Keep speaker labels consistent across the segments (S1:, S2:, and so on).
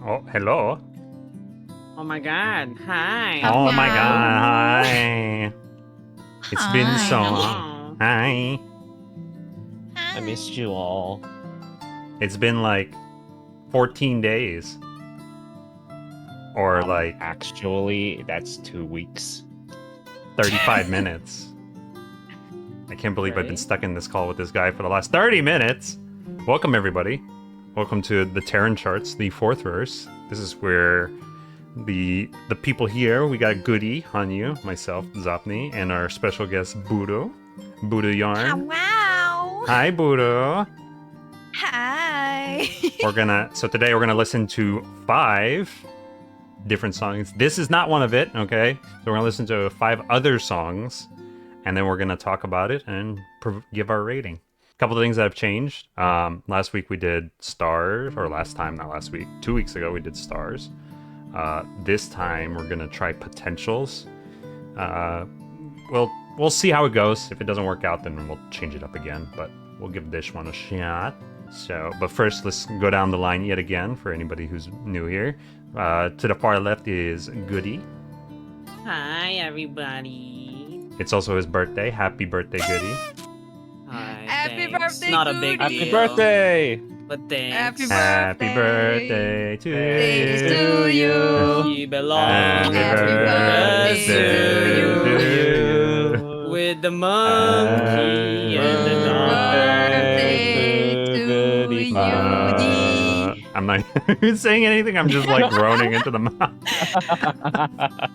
S1: Oh, hello.
S2: Oh my god. Hi.
S1: Oh my
S3: Hello.
S1: god. Hi. It's been so
S2: Hello.
S1: Hi.
S4: I missed you all.
S1: It's been like 14 days. Or like
S4: Actually, that's 2 weeks.
S1: 35 minutes. I can't believe I've been
S2: Right?
S1: stuck in this call with this guy for the last 30 minutes. Welcome, everybody. Welcome to the Terran Charts, the fourth verse. This is where the people here, we got Goody, Hanyu, myself, Zopni, and our special guest, Budouyarn.
S3: Wow.
S1: Hi, Budo.
S3: Hi.
S1: So today we're gonna listen to 5 different songs. This is not one of it, okay? So we're gonna listen to 5 other songs, and then we're gonna talk about it and give our rating. A couple of things that have changed. Last week we did stars, or last time, not last week. 2 weeks ago we did stars. This time we're gonna try potentials. We'll see how it goes. If it doesn't work out, then we'll change it up again. But we'll give this one a shot. But first, let's go down the line yet again for anybody who's new here. To the far left is Goody.
S2: Hi, everybody.
S1: It's also his birthday. Happy birthday, Goody.
S2: Hi,
S3: Happy
S2: thanks.
S3: birthday,
S2: Not a big
S3: Goody.
S2: deal.
S4: Happy birthday!
S2: But thanks.
S3: Happy
S1: Happy birthday to
S3: Thanks
S1: you.
S3: to you.
S2: You belong.
S1: Happy birthday to you.
S2: With the monkey and the dog.
S3: Birthday to
S4: Goody
S3: you.
S1: I'm not saying anything. I'm just like groaning into the mic.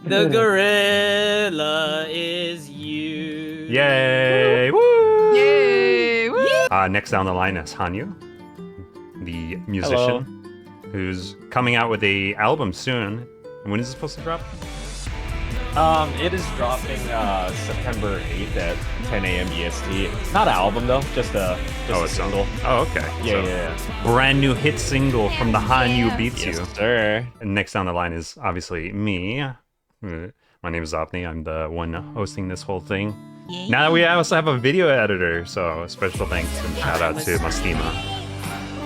S2: The gorilla is you.
S1: Yay! Woo!
S3: Yay. Woo.
S1: Next down the line is Hanyu, the musician, who's coming out with a album soon. When is it supposed to drop?
S4: It is dropping September 8th at 10 a.m. EST. Not an album though, just a single.
S1: Oh, okay.
S4: Yeah.
S1: Brand new hit single from the Hanyu Beats You.
S4: Yes, sir.
S1: And next down the line is obviously me. My name is Zopni. I'm the one hosting this whole thing.
S3: Yay.
S1: Now we also have a video editor, so special thanks and shout out to Mastima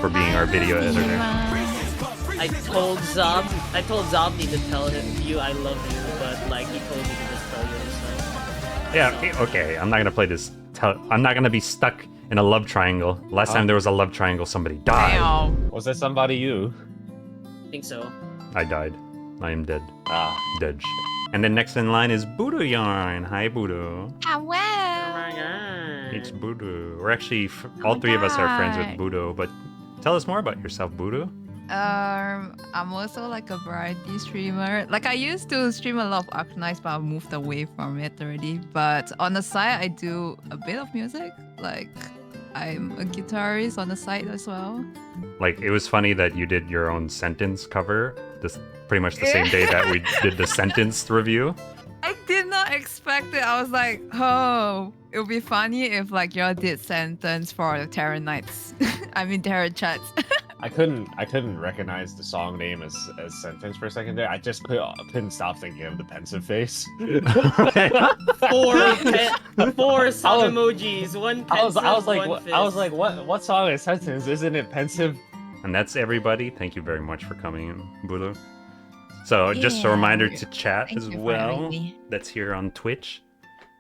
S1: for being our video editor.
S2: I told Zobni to tell you I love you, but like he told me to just tell you so.
S1: Yeah, okay. I'm not gonna play this. I'm not gonna be stuck in a love triangle. Last time there was a love triangle, somebody died.
S3: Damn.
S4: Was that somebody you?
S2: I think so.
S1: I died. I am dead.
S4: Ah.
S1: Dead. And then next in line is Budouyarn. Hi, Budo.
S2: Oh
S3: Wow.
S2: my god.
S1: It's Budo. We're actually all 3 of us are friends with Budo. But tell us more about yourself, Budo.
S3: I'm also like a variety streamer. Like I used to stream a lot of Arknights, but I moved away from it already. But on the side, I do a bit of music. Like I'm a guitarist on the side as well.
S1: Like, it was funny that you did your own sentence cover this pretty much the same day that we did the sentence review.
S3: I did not expect it. I was like, oh, it would be funny if like y'all did sentence for the Terran Knights. I mean Terran Charts.
S4: I couldn't recognize the song name as sentence for a second there. I just couldn't stop thinking of the pensive face.
S2: 4 sub emojis, one pensive,
S4: I was like,
S2: one
S4: what,
S2: fist.
S4: what song is sentence? Isn't it pensive?
S1: And that's everybody. Thank you very much for coming in, Budo. So just a
S3: Yeah.
S1: reminder to chat
S3: Thank
S1: as
S3: you for
S1: well.
S3: having me.
S1: That's here on Twitch.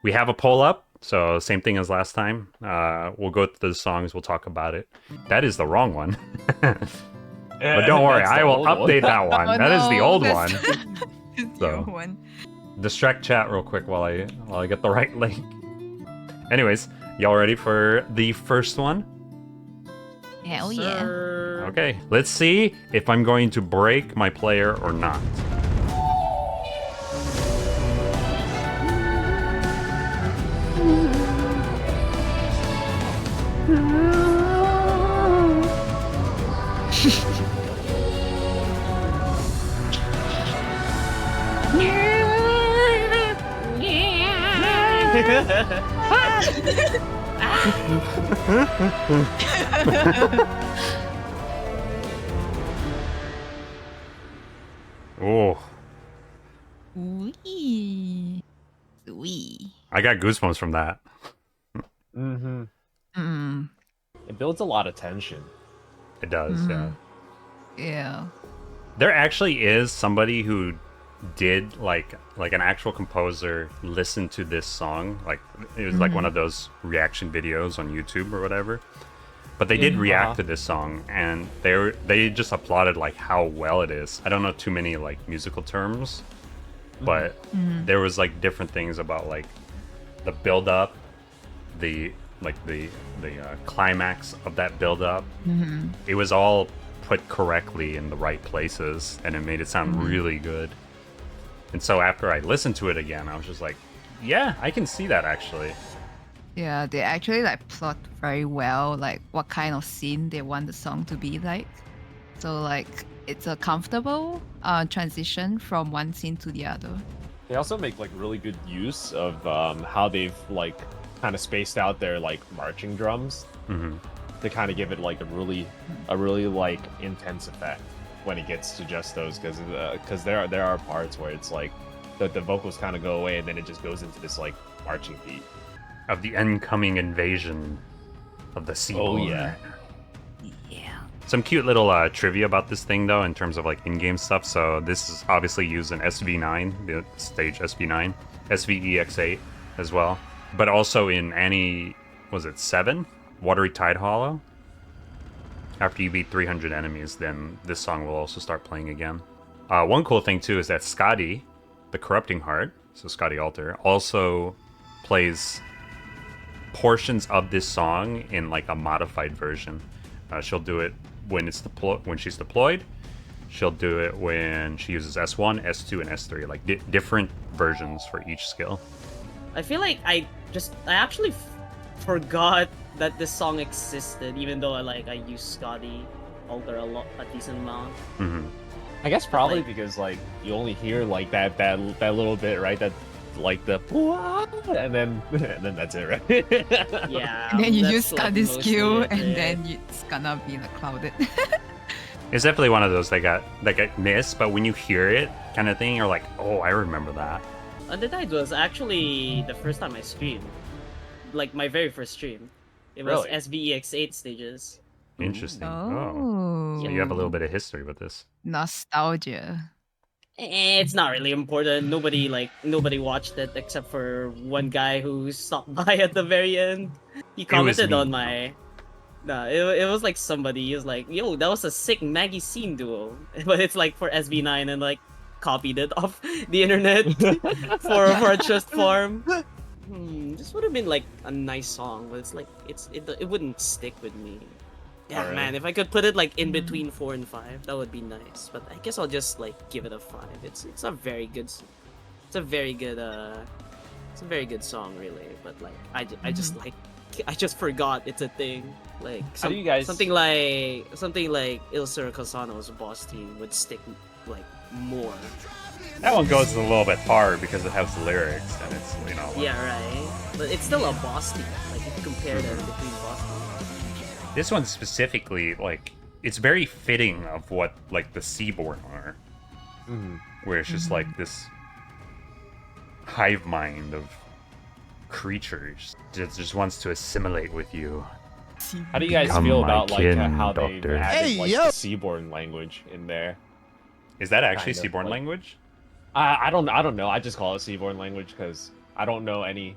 S1: We have a poll up, so same thing as last time. We'll go through the songs, we'll talk about it. That is the wrong one. But don't worry, I will update that one.
S3: Oh,
S1: That is the
S3: no,
S1: old
S3: that's-
S1: one.
S3: It's
S1: So.
S3: the old one.
S1: Distract chat real quick while I get the right link. Anyways, y'all ready for the first one?
S3: Hell yeah.
S2: Sir.
S1: Okay, let's see if I'm going to break my player or not. Oh,
S3: Wee. Sweet.
S1: I got goosebumps from that.
S4: Mm-hmm.
S3: Mm.
S4: It builds a lot of tension.
S1: It does, yeah.
S3: Yeah.
S1: There actually is somebody who did like an actual composer listen to this song. Like it was like one of those reaction videos on YouTube or whatever. But they did react to this song, and they just applauded like how well it is. I don't know too many like musical terms, but there was like different things about like the build up, the climax of that build up. It was all put correctly in the right places, and it made it sound really good. And so after I listened to it again, I was just like, yeah, I can see that actually.
S3: Yeah, they actually like plot very well, like what kind of scene they want the song to be like. So like it's a comfortable transition from one scene to the other.
S4: They also make like really good use of how they've like kind of spaced out their like marching drums to kind of give it like a really like intense effect when it gets to just those, because there are parts where it's like the vocals kind of go away and then it just goes into this like marching beat
S1: Of the incoming invasion of the Seaboard.
S4: Oh yeah.
S3: Yeah.
S1: Some cute little trivia about this thing, though, in terms of like in-game stuff. So this is obviously used in SV9, the stage SV9, SVEX8 as well, but also in was it 7? Watery Tide Hollow. After you beat 300 enemies, then this song will also start playing again. One cool thing too is that Scotty, the Corrupting Heart, so Scotty Alter, also plays portions of this song in like a modified version. She'll do it when she's deployed. She'll do it when she uses S1, S2, and S3, like different versions for each skill.
S2: I feel like I actually forgot that this song existed, even though I use Scotty Alter a decent amount.
S4: I guess probably
S2: Like-
S4: because like you only hear like that little bit, right? That like the and then that's it, right?
S2: Yeah.
S3: And then you
S2: that's,
S3: use
S2: like,
S3: Scotty's
S2: mostly
S3: skill,
S2: it,
S3: and
S2: right?
S3: then it's gonna be like clouded.
S1: It's definitely one of those that got missed, but when you hear it, kind of thing, you're like, oh, I remember that.
S2: Untitled was actually the first time I streamed. Like my very first stream. It was
S4: Really?
S2: SVEX8 stages.
S1: Interesting.
S3: Oh,
S1: So you have a little bit of history with this.
S3: nostalgia.
S2: It's not really important. Nobody watched it except for one guy who stopped by at the very end. He commented
S1: me.
S2: on my. Nah, it was like somebody. He was like, "Yo, that was a sick Maggie scene duo," but it's like for SV9 and like copied it off the internet for a trust form. This would have been like a nice song, but it's like it wouldn't stick with me. Yeah,
S4: Alright.
S2: man, if I could put it like in between 4 and 5, that would be nice. But I guess I'll just like give it a 5. It's a very good it's a very good song really, but like I just forgot it's a thing. Like
S4: How do you guys-
S2: something like Il Circosano's boss team would stick like more.
S1: That one goes a little bit hard because it has lyrics, and it's, you know.
S2: Yeah, right. But it's still a boss team. Like if you compare them between boss teams.
S1: This one specifically, like, it's very fitting of what, like, the Seaborn are. Where it's just, like, this hive mind of creatures that just wants to assimilate with you.
S4: How do you guys
S1: Become
S4: feel
S1: my
S4: about like
S1: kin,
S4: how they've
S1: doctor.
S4: added like the Seaborn language in there?
S1: Is that actually
S4: Kind of,
S1: Seaborn
S4: like-
S1: language?
S4: I don't know. I just call it Seaborn language because I don't know any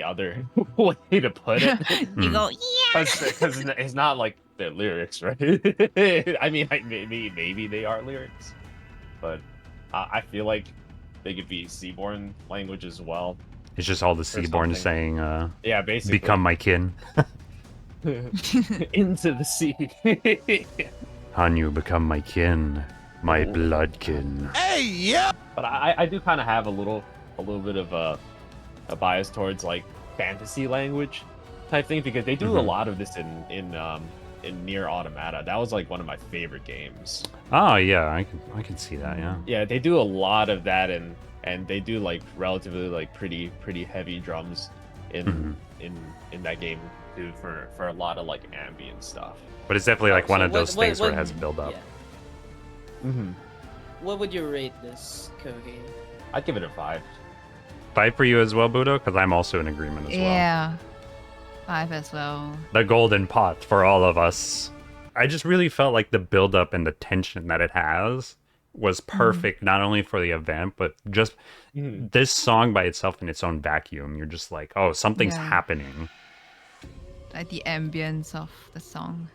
S4: other way to put it.
S3: You go,
S4: Because it's not like their lyrics, right? I mean, maybe they are lyrics, but I feel like they could be Seaborn language as well.
S1: It's just all the Seaborn
S4: something.
S1: saying,
S4: Yeah, basically.
S1: become my kin.
S4: into the sea.
S1: Hanyu, become my kin. My bloodkin.
S4: But I do kind of have a little bit of a bias towards like fantasy language type thing because they do a lot of this in Nier Automata. That was like one of my favorite games.
S1: Oh, yeah, I can see that, yeah.
S4: Yeah, they do a lot of that and they do like relatively like pretty heavy drums in that game too for a lot of like ambient stuff.
S1: But it's definitely like one
S2: So
S1: of those
S2: what-
S1: things where it
S2: what-
S1: has build up.
S2: Yeah. What would you rate this, Kogi?
S4: I'd give it a 5.
S1: 5 for you as well, Budo? Because I'm also in agreement as well.
S3: yeah, 5 as well.
S1: The golden pot for all of us. I just really felt like the build up and the tension that it has was perfect not only for the event, but just this song by itself in its own vacuum. You're just like, oh, something's
S3: Yeah.
S1: happening.
S3: Like the ambience of the song.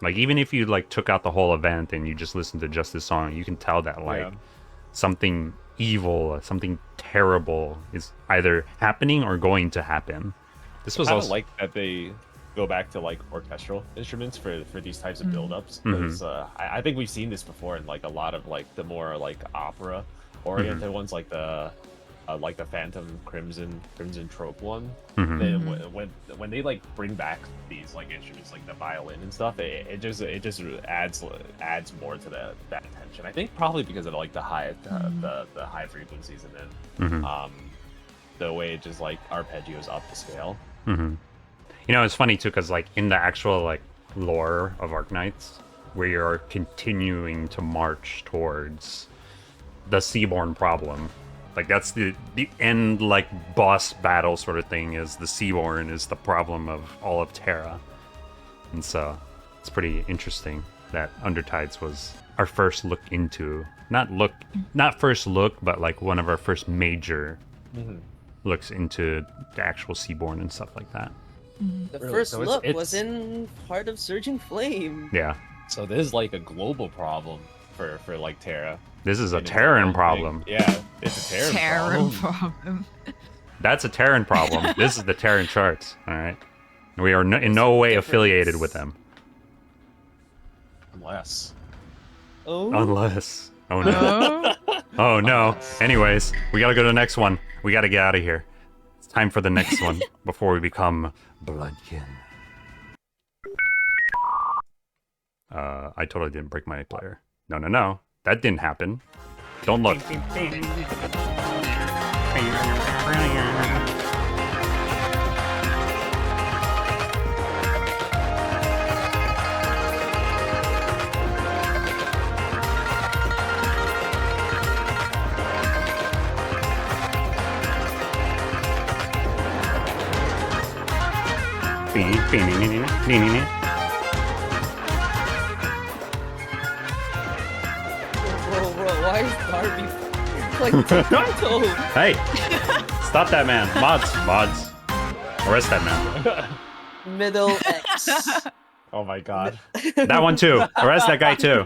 S1: Like even if you like took out the whole event and you just listened to just this song, you can tell that like something evil, something terrible is either happening or going to happen. This was
S4: I
S1: also
S4: like that they go back to like orchestral instruments for these types of build-ups, because I think we've seen this before in like a lot of like the more like opera oriented ones, like the Phantom Crimson Trope one. They, when they like bring back these like instruments like the violin and stuff, it just adds more to that tension. I think probably because of like the high the high frequencies, and then the way it just like arpeggios up the scale.
S1: You know, it's funny too, because like in the actual like lore of Arknights, we are continuing to march towards the Seaborn problem. Like that's the end like boss battle sort of thing, is the Seaborn is the problem of all of Terra. And so it's pretty interesting that Undertides was our first look into not first look, but like one of our first looks into the actual Seaborn and stuff like that.
S2: The
S4: Really?
S2: first
S4: So
S2: look
S4: it's-
S2: was in Heart of Surging Flame.
S1: Yeah.
S4: So this is like a global problem for like Terra.
S1: This is a
S4: And it's
S1: Terran
S4: like,
S1: problem.
S4: Yeah, it's a Terran
S3: Terran
S4: problem.
S3: problem.
S1: That's a Terran problem. This is the Terran Charts, all right? We are in no way affiliated with them.
S4: Unless.
S2: Oh,
S1: Unless... Oh, no.
S3: Oh,
S1: Oh, no. Anyways, we gotta go to the next one. We gotta get out of here. It's time for the next one before we become Bloodkin. I totally didn't break my player. No. That didn't happen. Don't look.
S2: bro, why is Darby like tic-tac-toe?
S1: Hey! Stop that man. Mods. Arrest that man.
S2: Middle X.
S4: Oh my god.
S1: That one too. Arrest that guy too.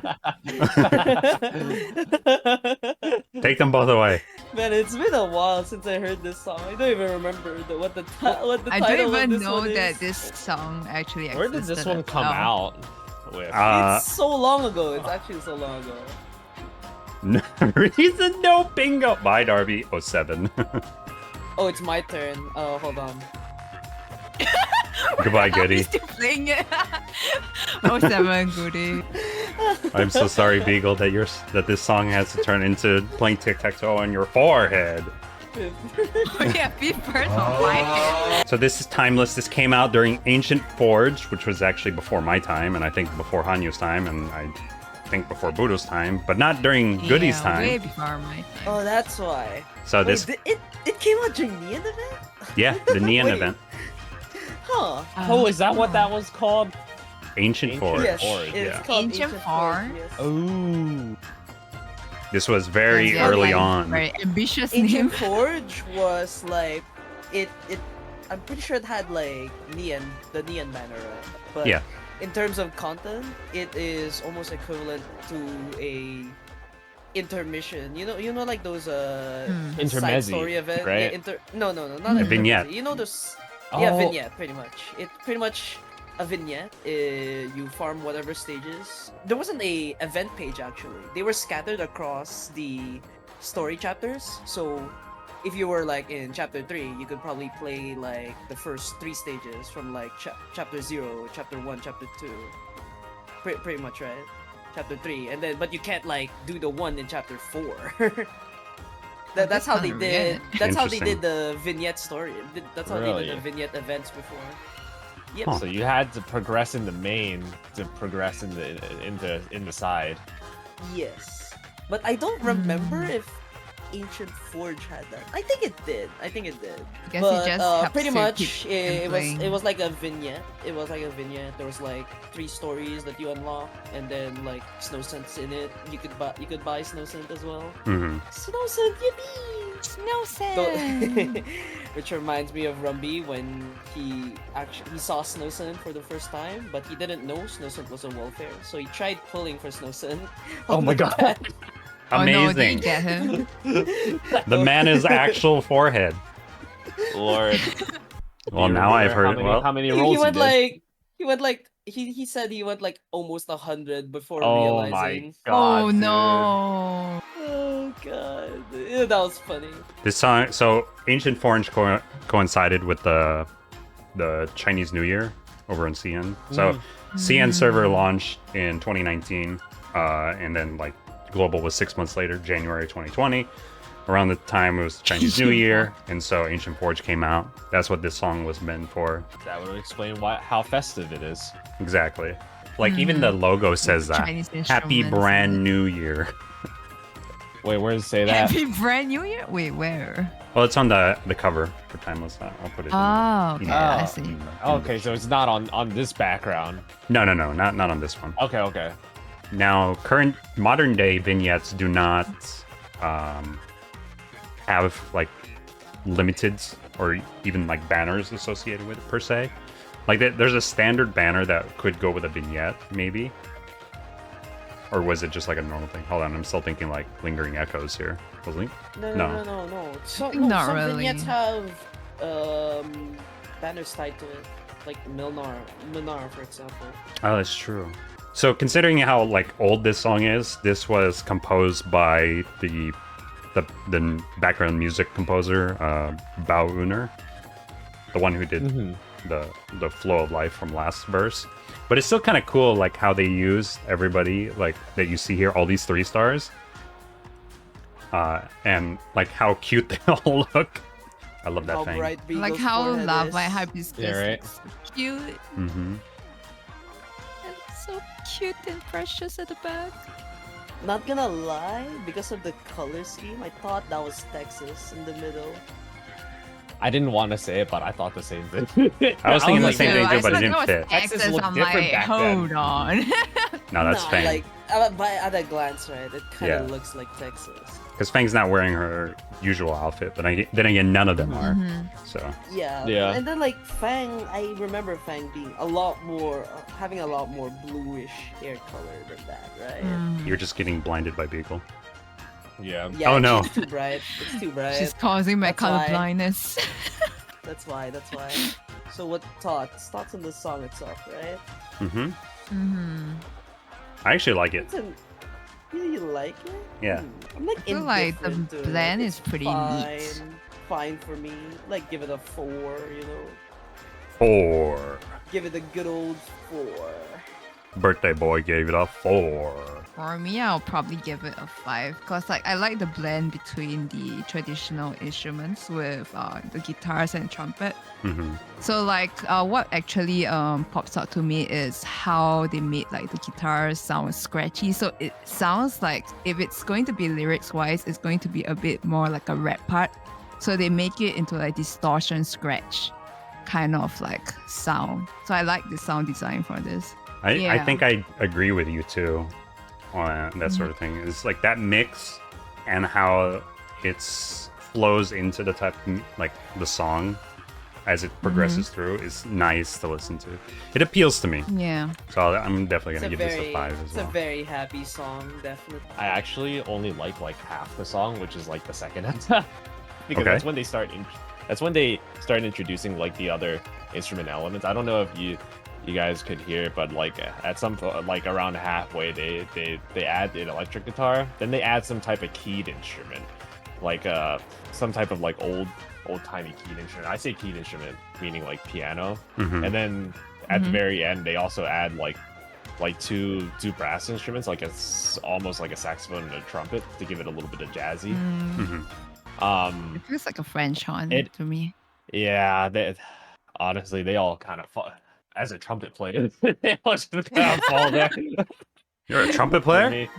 S1: Take them both away.
S2: Man, it's been a while since I heard this song. I don't even remember what the
S3: I
S2: title
S3: don't
S2: of
S3: even
S2: this
S3: know
S2: one
S3: that
S2: is.
S3: this song actually existed.
S4: Where did this one
S3: as
S4: come
S3: well.
S4: out with?
S2: It's so long ago. It's actually so long ago.
S1: No reason, no bingo. Bye, Darby. 07.
S2: Oh, it's my turn. Oh, hold on.
S1: Goodbye,
S3: Are we
S1: Goody.
S3: still playing it? Oh, 07 Goody.
S1: I'm so sorry, Beagle, that this song has to turn into playing tic-tac-toe on your forehead.
S3: Oh yeah, fifth person on my head.
S1: So this is timeless. This came out during Ancient Forge, which was actually before my time, and I think before Hanyo's time, and I think before Budo's time, but not during Goody's
S3: Yeah, way
S1: time.
S3: before my time.
S2: Oh, that's why.
S1: So this,
S2: Wait, it came out during Neon event?
S1: yeah, the Neon
S2: Wait.
S1: event.
S2: Huh.
S4: Oh, is that what that was called?
S1: Ancient
S4: Ancient
S1: Forge.
S2: Yes,
S4: Forge,
S2: it's
S1: yeah.
S2: called
S3: Ancient
S2: Forge,
S3: Forge?
S2: yes.
S4: Oh.
S1: This was very
S3: Yeah,
S1: early
S3: like,
S1: on.
S3: Very ambitious name.
S2: Ancient Forge was like it I'm pretty sure it had like the neon banner, right? But
S1: Yeah.
S2: in terms of content, it is almost equivalent to a intermission. You know like those side
S4: Intermezzi,
S2: story event.
S4: right?
S2: Yeah, no, not
S1: A vignette.
S2: intermezzi. You know those
S4: Oh.
S2: vignette pretty much. It pretty much a vignette. You farm whatever stages. There wasn't a event page actually. They were scattered across the story chapters. So if you were like in chapter 3, you could probably play like the first 3 stages from like chapter 0, chapter 1, chapter 2. Pretty much, right? Chapter 3, and then but you can't like do the one in chapter 4. That's how they
S3: kinda
S2: did.
S3: weird.
S2: That's how they
S1: Interesting.
S2: did the vignette story. That's how they
S4: Really?
S2: did the vignette events before. Yep.
S1: Huh.
S4: So you had to progress in the main to progress in the side.
S2: Yes, but I don't remember if Ancient Forge had that. I think it did.
S3: I guess
S2: But
S3: it just helps
S2: pretty
S3: you
S2: much
S3: keep
S2: it was
S3: playing.
S2: like a vignette. It was like a vignette. There was like 3 stories that you unlock, and then like snow scents in it. You could buy snow scent as well.
S1: Mm-hmm.
S2: Snow scent, yippee!
S3: Snow
S2: So-
S3: sand.
S2: Which reminds me of Rumby when he saw Snow Scent for the first time, but he didn't know Snow Scent was a welfare, so he tried pulling for Snow Scent.
S4: Oh my god.
S3: Oh no, did you
S1: Amazing.
S3: get him?
S1: The man is actual forehead.
S4: Lord.
S1: Well,
S4: You
S1: now I've
S4: remember
S1: heard.
S4: how many
S2: He
S4: rolls
S2: went
S4: did?
S2: like he said he went like almost 100 before
S4: Oh my
S2: realizing.
S4: god.
S3: Oh
S4: dude.
S3: no.
S2: Oh god, ew, that was funny.
S1: This song, so Ancient Forge coincided with the Chinese New Year over in CN. So CN server launched in 2019, and then like global was 6 months later, January 2020. Around the time it was Chinese New Year, and so Ancient Forge came out. That's what this song was meant for.
S4: That would explain how festive it is.
S1: Exactly. Like even the logo says that.
S3: Chinese
S1: Happy
S3: instruments
S1: brand
S3: and-
S1: new year.
S4: Wait, where does it say that?
S3: Happy brand new year? Wait, where?
S1: Well, it's on the cover for Timeless. I'll put it.
S3: Oh, okay, I
S4: Oh.
S3: see.
S4: Okay, so it's not on this background.
S1: No, not on this one.
S4: Okay.
S1: Now, current modern day vignettes do not have like limited or even like banners associated with it per se. Like there's a standard banner that could go with a vignette, maybe. Or was it just like a normal thing? Hold on, I'm still thinking like lingering echoes here. Was it?
S2: No.
S3: Not
S2: Some
S3: really.
S2: vignettes have banners tied to it, like Milnar, for example.
S1: Oh, that's true. So considering how like old this song is, this was composed by the background music composer, Budouyarn, the one who did the flow of life from last verse. But it's still kind of cool, like how they use everybody, like that you see here, all these 3 stars, and like how cute they all look. I love that
S2: How
S1: thing.
S2: bright Beagle's
S3: Like how
S2: forehead
S3: love
S2: is.
S3: my hibiscus
S4: Yeah, right.
S3: is so cute.
S1: Mm-hmm.
S3: It's so cute and precious at the back.
S2: Not gonna lie, because of the color scheme, I thought that was Texas in the middle.
S4: I didn't want to say it, but I thought the same thing.
S1: I was thinking the
S4: like,
S1: same thing too, but it
S3: I
S1: didn't
S3: thought
S1: fit.
S3: was
S4: Texas
S3: Texas.
S4: looked
S3: I'm
S4: different
S3: like,
S4: back then.
S3: hold on.
S1: No, that's
S2: Nah,
S1: Fang.
S2: like at a glance, right? It kind of
S1: Yeah.
S2: looks like Texas.
S1: Because Fang's not wearing her usual outfit, but then again, none of them are.
S3: Mhm.
S1: So
S2: Yeah.
S4: Yeah.
S2: And then like Fang, I remember Fang being a lot more, having a lot more bluish hair color than that, right?
S3: Mhm.
S1: you're just getting blinded by Beagle.
S4: Yeah.
S2: Yeah.
S1: Oh, no.
S2: It's too bright. It's too bright.
S3: She's causing my
S2: That's why.
S3: color blindness.
S2: That's why. So what thoughts? Thoughts on the song itself, right?
S1: Mm-hmm.
S3: hmm
S1: I actually like it.
S2: It's an, you like it?
S1: Yeah.
S2: I'm like
S3: I feel like the
S2: indifferent to it.
S3: blend
S2: It's
S3: is pretty
S2: fine,
S3: neat.
S2: Fine for me. Like give it a 4, you know.
S1: 4.
S2: Give it a good old 4.
S1: Birthday boy gave it a 4.
S3: For me, I'll probably give it a 5 because like I like the blend between the traditional instruments with the guitars and trumpet.
S1: Mm-hmm.
S3: So like what actually pops out to me is how they made like the guitars sound scratchy. So it sounds like if it's going to be lyrics wise, it's going to be a bit more like a rap part. So they make it into like distortion scratch kind of like sound. So I like the sound design for this.
S1: I
S3: Yeah.
S1: think I agree with you too on that sort of thing. It's like that mix and how it's flows into the type of, like the song as it progresses through is nice to listen to. It appeals to me,
S3: Yeah.
S1: so I'm definitely
S2: It's
S1: gonna
S2: a
S1: give
S2: very,
S1: this a 5 as
S2: it's
S1: well.
S2: a very happy song, definitely.
S4: I actually only like half the song, which is like the second half, because
S1: Okay.
S4: that's when they start. That's when they start introducing like the other instrument elements. I don't know if you guys could hear, but like at some like around halfway, they add an electric guitar, then they add some type of keyed instrument, like some type of like old timey keyed instrument. I say keyed instrument meaning like piano,
S1: Mhm.
S4: and then at the
S3: Mhm.
S4: very end they also add like two brass instruments, like almost like a saxophone and a trumpet to give it a little bit of jazzy.
S3: Mm.
S1: Mhm.
S3: It feels like a French horn
S4: It-
S3: to me.
S4: Yeah, honestly, they all kind of fall. As a trumpet player, they all just kind of fall there.
S1: You're a trumpet
S4: For
S1: player?
S4: me.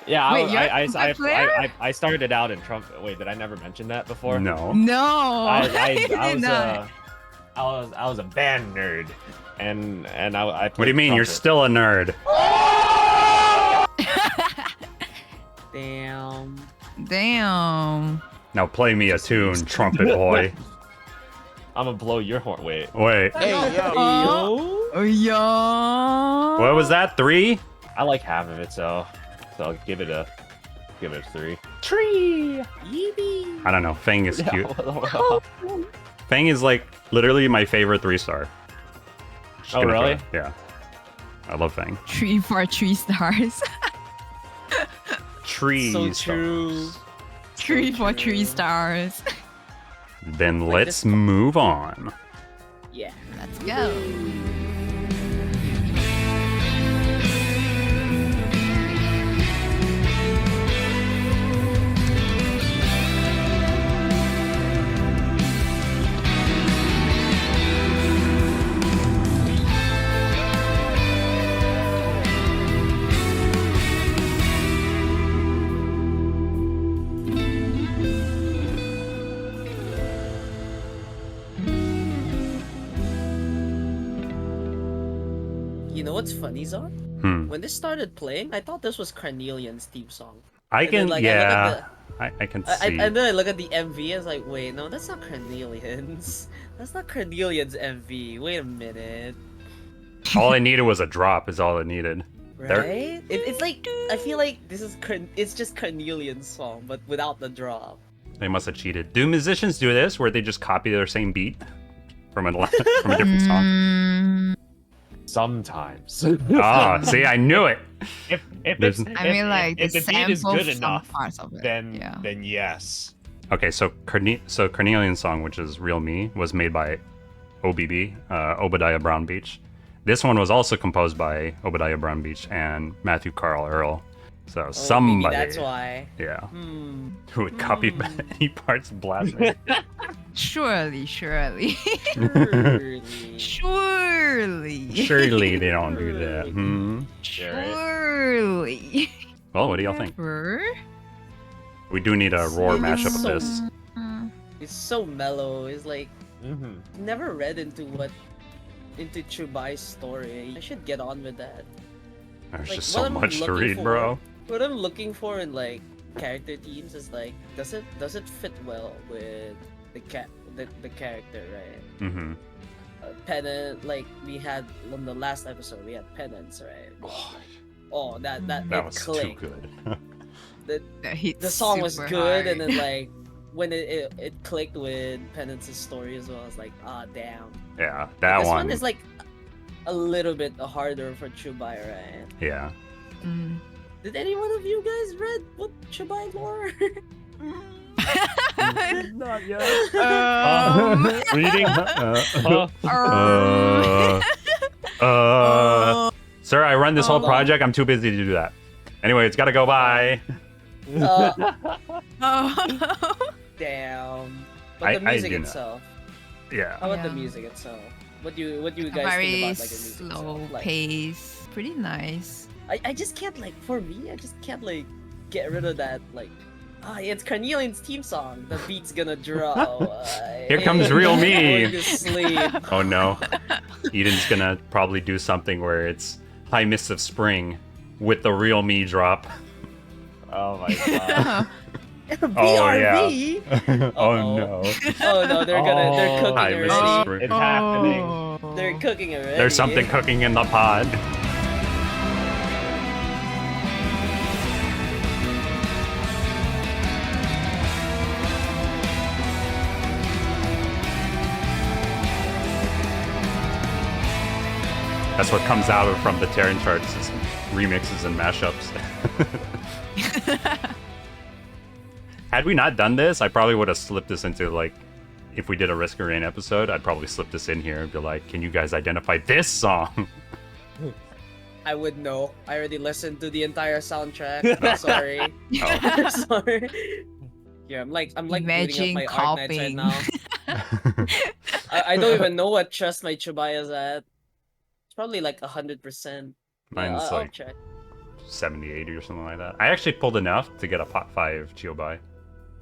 S4: Yeah,
S3: Wait, you're a trumpet player?
S4: I started out in trumpet. Wait, did I never mention that before?
S1: No.
S3: No.
S4: I was a band nerd, and I
S1: What do you mean? You're
S4: trumpet.
S1: still a nerd.
S2: Damn.
S3: Damn.
S1: Now play me a tune, trumpet boy.
S4: I'm gonna blow your horn. Wait.
S1: Wait.
S4: Hey yo.
S3: Oh, yeah.
S1: What was that? 3?
S4: I like half of it, so I'll give it a 3.
S2: Tree. Yeebee.
S1: I don't know. Fang is cute.
S4: Oh,
S1: Fang is like literally my favorite 3-star. Just
S4: Oh,
S1: gonna
S4: really?
S1: throw- Yeah. I love Fang.
S3: 3 for 3 stars.
S1: Trees.
S2: So true.
S3: 3 for 3
S2: true.
S3: stars.
S1: Then
S2: Like
S1: let's
S2: this-
S1: move on.
S2: Yeah.
S3: Let's go.
S2: You know what's funny, Zon?
S1: Hmm.
S2: When this started playing, I thought this was Carnelian's theme song.
S1: I
S2: And then,
S1: can,
S2: like,
S1: yeah. I can
S2: I,
S1: see.
S2: and then I look at the MV, I was like, wait, no, that's not Carnelian's. That's not Carnelian's MV. Wait a minute.
S1: All I needed was a drop. Is all I needed. There-
S2: Right? It's like, I feel like this is, it's just Carnelian's song, but without the drop.
S1: They must have cheated. Do musicians do this, where they just copy their same beat from a from a different song?
S3: Mm,
S4: sometimes.
S1: Ah, see, I knew it.
S4: if
S1: There's-
S4: it's,
S3: I mean, like,
S4: if
S3: the
S4: the beat is
S3: sample
S4: good
S3: some
S4: enough,
S3: parts of it.
S4: then
S3: yeah.
S4: then yes.
S1: Okay, so Carnelian's song, which is "Real Me," was made by OBB, Obadiah Brown Beach. This one was also composed by Obadiah Brown Beach and Matthew Carl Earl. So
S2: Oh,
S1: somebody,
S2: maybe that's why.
S1: yeah,
S2: Hmm.
S1: who would copy any parts blasphemy.
S3: Surely.
S2: Surely.
S3: Surely.
S1: Surely they don't do that. Hmm.
S3: Surely.
S1: Well, what do y'all think?
S3: Ever?
S1: We do need a roar mashup of
S2: So-
S1: this.
S2: It's so mellow. It's like,
S4: Mm-hmm.
S2: never read into Qiu Bai's story. I should get on with that.
S1: There's
S2: Like,
S1: just
S2: what
S1: so
S2: I'm
S1: much to
S2: looking
S1: read,
S2: for-
S1: bro.
S2: What I'm looking for in like character teams is like, does it fit well with the character, right?
S1: Mm-hmm.
S2: Penance, like we had on the last episode, we had Penance, right? Oh, that
S1: That
S2: it
S1: was
S2: clicked.
S1: too good.
S2: The song was good, and then like when it clicked with Penance's story as well, I was like, ah, damn.
S1: Yeah, that
S2: This
S1: one.
S2: one is like a little bit harder for Qiu Bai, right?
S1: Yeah.
S3: Mm.
S2: Did any one of you guys read what Qiu Bai lore?
S4: Not yet.
S1: Reading.
S3: Um,
S1: Sir, I run this whole
S2: Hold on.
S1: project. I'm too busy to do that. Anyway, it's gotta go by.
S2: Damn. But the
S1: I
S2: music
S1: do not.
S2: itself.
S1: Yeah.
S2: How about the
S3: Yeah.
S2: music itself? What do you guys
S3: very
S2: think about like the music
S3: slow
S2: itself? Like,
S3: pace. Pretty nice.
S2: I just can't like, for me, I just can't like get rid of that like, it's Carnelian's theme song. The beat's gonna drop.
S1: Here comes Real Me.
S2: Going to sleep.
S1: Oh no. Eden's gonna probably do something where it's High Mists of Spring with the Real Me drop.
S4: Oh my god.
S2: BRB.
S1: Oh
S2: Uh-oh.
S1: no.
S2: Oh no, they're cooking
S1: High Mists of
S2: already.
S1: Spring.
S4: It's happening.
S2: They're cooking already.
S1: There's something cooking in the pod. That's what comes out from the Terran Charts is remixes and mashups. Had we not done this, I probably would have slipped this into like, if we did a Risk or Rain episode, I'd probably slip this in here and be like, can you guys identify this song?
S2: I would know. I already listened to the entire soundtrack. I'm sorry.
S1: Oh.
S2: I'm sorry. Yeah, I'm like
S3: Imagine
S2: booting up my Arknights right
S3: copying.
S2: now. I don't even know what trust my Qiu Bai is at. It's probably like 100%.
S1: Mine's
S2: I'll
S1: like
S2: check.
S1: 70, 80 or something like that. I actually pulled enough to get a pot 5 Qiu Bai.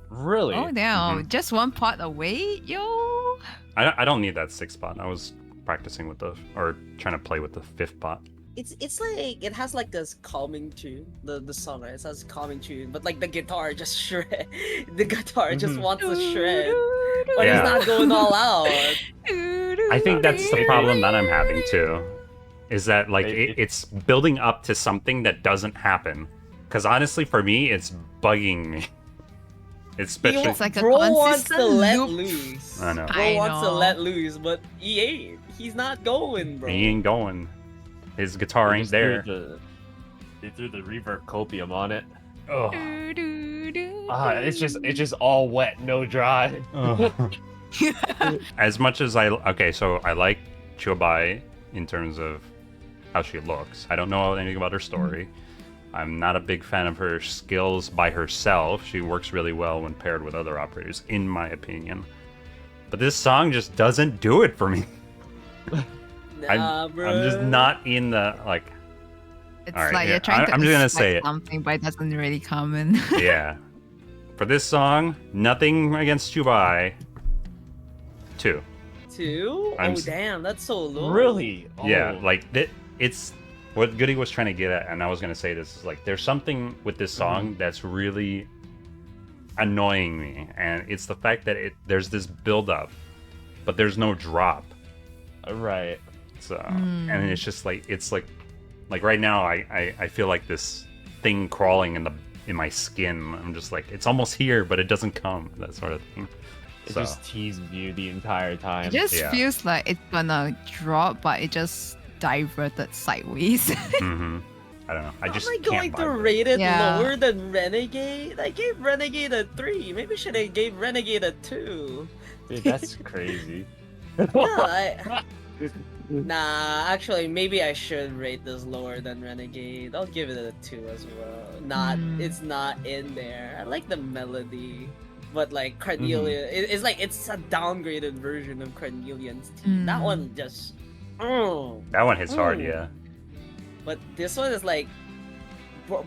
S4: Really?
S3: Oh damn! Just one pot away, yo.
S1: I don't need that 6th pot. I was practicing with or trying to play with the 5th pot.
S2: It's like it has like this calming tune. The song, right? It has calming tune, but like the guitar just shred. The guitar just wants to shred, but
S1: Yeah.
S2: it's not going all out.
S1: I think that's the problem that I'm having too. Is that like it's building up to something that doesn't happen. Because honestly, for me, it's bugging me. Especially,
S3: It's like a
S2: Bro wants
S3: consistent
S2: to let
S3: loop.
S2: loose.
S1: I know.
S2: Bro
S3: I
S2: wants to
S3: know.
S2: let loose, but he ain't. He's not going, bro.
S1: he ain't going. His guitar
S4: They
S1: ain't
S4: just
S1: there.
S4: They threw the reverb copium on it.
S1: Oh.
S4: It's just all wet, no dry.
S1: As much as I like Qiu Bai in terms of how she looks. I don't know anything about her story. I'm not a big fan of her skills by herself. She works really well when paired with other operators, in my opinion. But this song just doesn't do it for me.
S2: Nah, bro.
S1: I'm just not in the like.
S3: It's
S1: All right,
S3: like
S1: here,
S3: you're trying to
S1: I'm just gonna
S3: expect
S1: say it.
S3: something, but it doesn't really come in.
S1: Yeah. For this song, nothing against Qiu Bai. 2.
S2: 2?
S1: I'm
S2: Oh
S1: s-
S2: damn, that's so low.
S4: Really?
S1: Yeah,
S4: Oh.
S1: like it's what Goody was trying to get at, and I was gonna say this is like there's something with this song that's really annoying me, and it's the fact that there's this build up, but there's no drop.
S4: Right.
S1: So and it's just like like right now I feel like this thing crawling in my skin. I'm just like it's almost here, but it doesn't come. That sort of thing.
S4: It
S1: So
S4: just teased you the entire time.
S3: It just
S1: Yeah.
S3: feels like it's gonna drop, but it just diverted sideways.
S1: I don't know. I just
S2: Am I
S1: can't
S2: going to
S1: vibe with it.
S2: rate it
S3: Yeah.
S2: lower than Renegade? I gave Renegade a 3. Maybe should have gave Renegade a 2.
S4: Dude, that's crazy.
S2: Nah, actually, maybe I should rate this lower than Renegade. I'll give it a 2 as well. It's not in there. I like the melody, but like Carnelian, it's like it's a downgraded version of Carnelian's team. That one just,
S1: That one hits hard, yeah.
S2: But this one is like,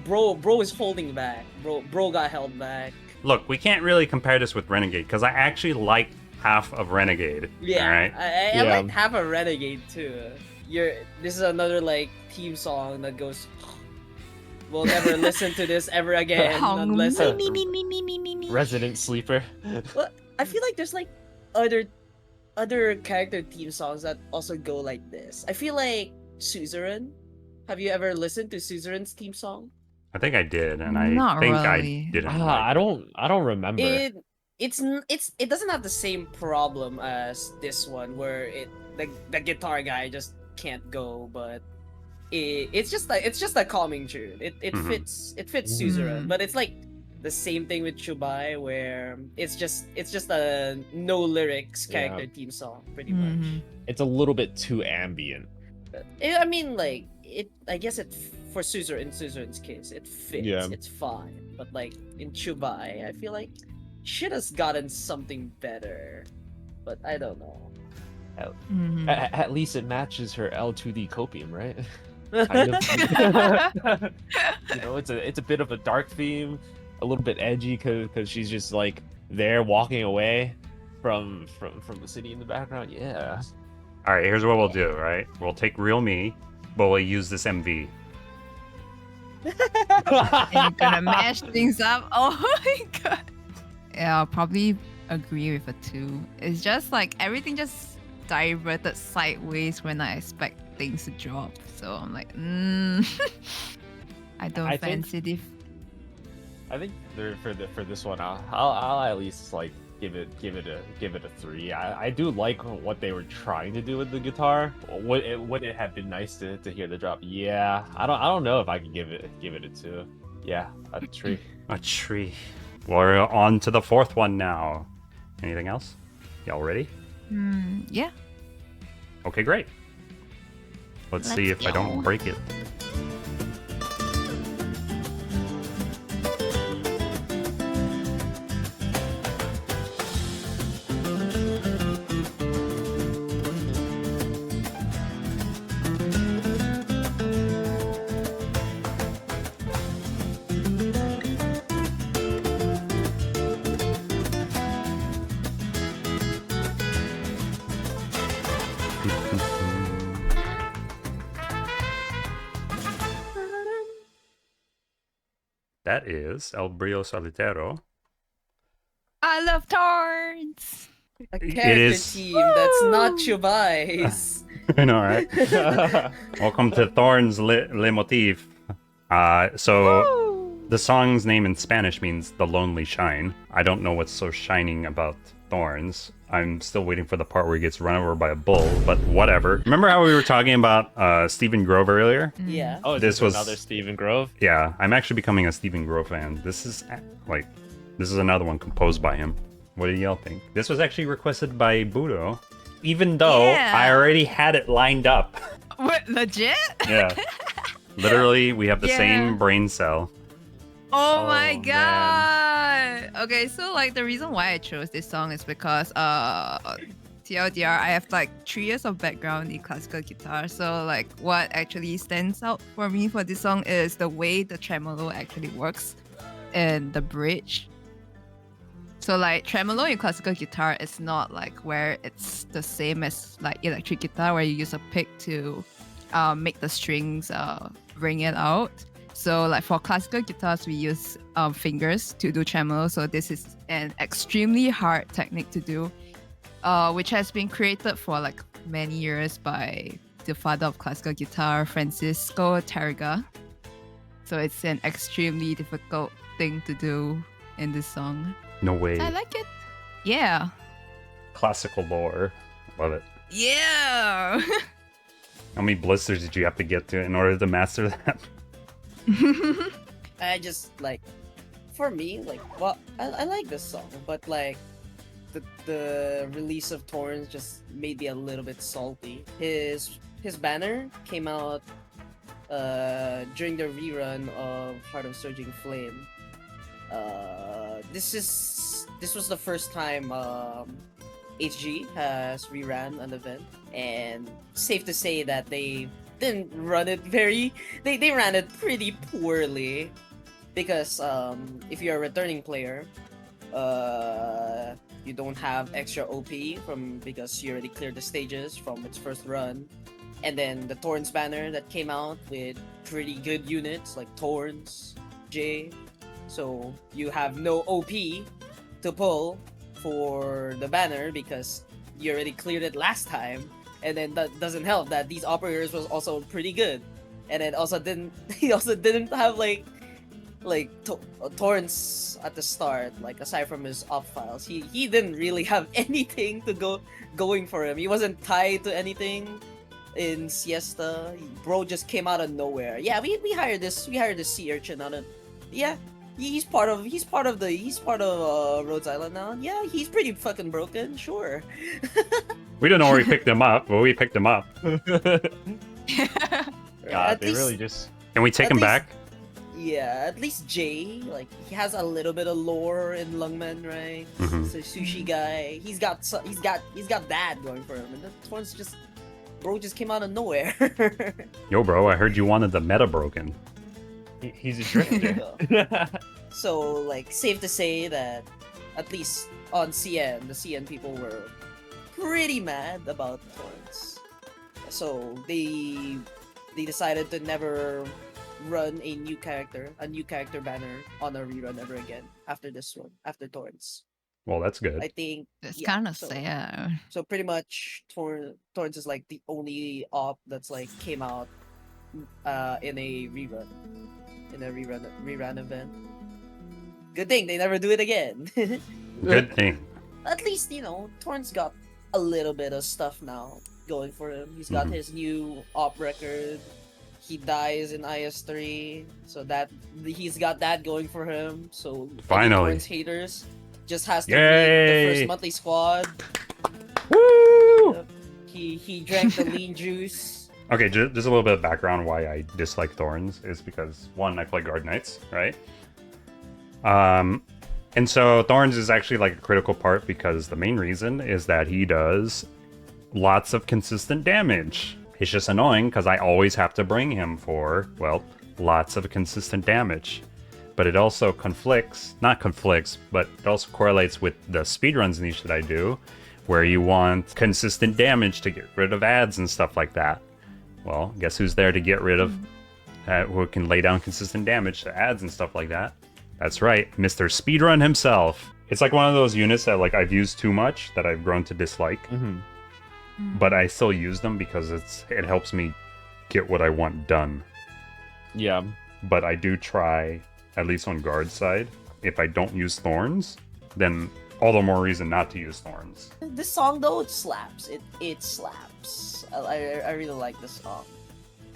S2: bro is holding back. Bro got held back.
S1: Look, we can't really compare this with Renegade because I actually like half of Renegade.
S2: Yeah,
S1: All right.
S2: I
S4: Yeah.
S2: like half a Renegade too. This is another like theme song that goes. We'll never listen to this ever again unless.
S4: Resident sleeper.
S2: Well, I feel like there's like other character theme songs that also go like this. I feel like Suzerain. Have you ever listened to Suzerain's theme song?
S1: I think I did, and I
S3: Not
S1: think
S3: really.
S1: I didn't.
S4: I don't remember.
S2: It doesn't have the same problem as this one where the guitar guy just can't go, but it's just a calming tune. It fits Suzerain, but it's like the same thing with Qiu Bai where it's just a no lyrics character theme song pretty much.
S4: It's a little bit too ambient.
S2: I mean, like I guess for Suzerain's case, it fits.
S4: Yeah.
S2: It's fine. But like in Qiu Bai, I feel like should have gotten something better. But I don't know.
S4: At least it matches her L2D copium, right? You know, it's a bit of a dark theme, a little bit edgy because she's just like there walking away from the city in the background. Yeah.
S1: All right, here's what we'll do. Right, we'll take Real Me, but we'll use this MV.
S3: And you're gonna mash things up. Oh my god. Yeah, I'll probably agree with a 2. It's just like everything just diverted sideways when I expect things to drop. So I'm like, I don't
S4: I think-
S3: fancy this.
S4: I think for this one, I'll at least like give it a 3. I do like what they were trying to do with the guitar. Would it have been nice to hear the drop? Yeah. I don't know if I can give it a 2. Yeah, a 3.
S1: A tree. We're on to the 4th one now. Anything else? Y'all ready?
S3: Yeah.
S1: Okay, great. Let's see if I don't break it. That is El Brillo Solitario.
S3: I love Torns.
S2: A
S1: It
S2: character
S1: is-
S2: team that's not
S3: Woo!
S2: Qiu Bai's.
S1: I know, right? Welcome to Thorns Le Motif. So
S3: Woo!
S1: the song's name in Spanish means the lonely shine. I don't know what's so shining about Thorns. I'm still waiting for the part where he gets run over by a bull, but whatever. Remember how we were talking about Stephen Grove earlier?
S2: Yeah.
S4: Oh,
S1: This
S4: this
S1: was-
S4: was another Stephen Grove.
S1: Yeah, I'm actually becoming a Stephen Grove fan. This is another one composed by him. What do y'all think? This was actually requested by Budo, even though
S3: Yeah.
S1: I already had it lined up.
S3: What, legit?
S1: Yeah. Literally, we have the
S3: Yeah.
S1: same brain cell.
S3: Oh,
S4: Oh,
S3: my
S4: man.
S3: god! Okay, so like the reason why I chose this song is because TLDR, I have like 3 years of background in classical guitar. So like what actually stands out for me for this song is the way the tremolo actually works and the bridge. So like tremolo in classical guitar is not like where it's the same as like electric guitar where you use a pick to make the strings ring it out. So like for classical guitars, we use fingers to do tremolo. So this is an extremely hard technique to do, which has been created for like many years by the father of classical guitar, Francisco Tarrega. So it's an extremely difficult thing to do in this song.
S1: No way.
S3: I like it. Yeah.
S1: Classical lore. Love it.
S3: Yeah.
S1: How many blisters did you have to get to in order to master that?
S2: I just like, for me, like, well, I like this song, but like, the release of Torrens just made me a little bit salty. His banner came out during the rerun of Heart of Surging Flame. This was the first time HG has reran an event, and safe to say that they didn't run it they ran it pretty poorly, because if you're a returning player, you don't have extra OP because you already cleared the stages from its first run. And then the Torrens banner that came out with pretty good units like Torrens, J. So you have no OP to pull for the banner because you already cleared it last time. And then that doesn't help that these operators was also pretty good. And then also he also didn't have Torrens at the start, like aside from his op files. He didn't really have anything to going for him. He wasn't tied to anything in Siesta. Bro just came out of nowhere. Yeah, we hired this sea urchin out of, yeah, he's part of Rhodes Island now. Yeah, he's pretty fucking broken, sure.
S1: We don't know where we picked him up, but we picked him up.
S4: God,
S2: At
S4: they
S2: least-
S4: really just.
S1: Can we take
S2: At
S1: him
S2: least-
S1: back?
S2: Yeah, at least Jay, like, he has a little bit of lore in Lungman, right?
S1: Mhm.
S2: He's a sushi guy. He's got that going for him, and the Torrens just came out of nowhere.
S1: Yo, bro, I heard you wanted the meta broken.
S4: He's a drifter.
S2: So, like, safe to say that at least on CN, the CN people were pretty mad about Torrens. So they decided to never run a new character banner on a rerun ever again after this one, after Torrens.
S1: Well, that's good.
S2: I think
S3: It's
S2: yeah,
S3: kind of
S2: so-
S3: sad.
S2: So pretty much Torrens is like the only op that's like came out in a rerun. In a rerun event. Good thing they never do it again.
S1: Good thing.
S2: At least, you know, Torrens got a little bit of stuff now going for him. He's got
S1: Mhm.
S2: his new op record. He dies in IS3, so that he's got that going for him. So any
S1: Finally.
S2: Torrens haters just has to
S1: Yay!
S2: read the first monthly squad.
S1: Woo!
S2: He drank the lean juice.
S1: Okay, just a little bit of background why I dislike Thorns is because, one, I play Arknights, right? And so Thorns is actually like a critical part because the main reason is that he does lots of consistent damage. It's just annoying because I always have to bring him for, well, lots of consistent damage. But it also not conflicts, but it also correlates with the speedruns niche that I do, where you want consistent damage to get rid of ads and stuff like that. Well, guess who's there to get rid of who can lay down consistent damage to ads and stuff like that. That's right, Mr. Speedrun himself. It's like one of those units that like I've used too much that I've grown to dislike, but I still use them because it helps me get what I want done.
S4: Yeah.
S1: But I do try, at least on guard side, if I don't use thorns, then all the more reason not to use thorns.
S5: This song though, it slaps. It slaps. I really like this song.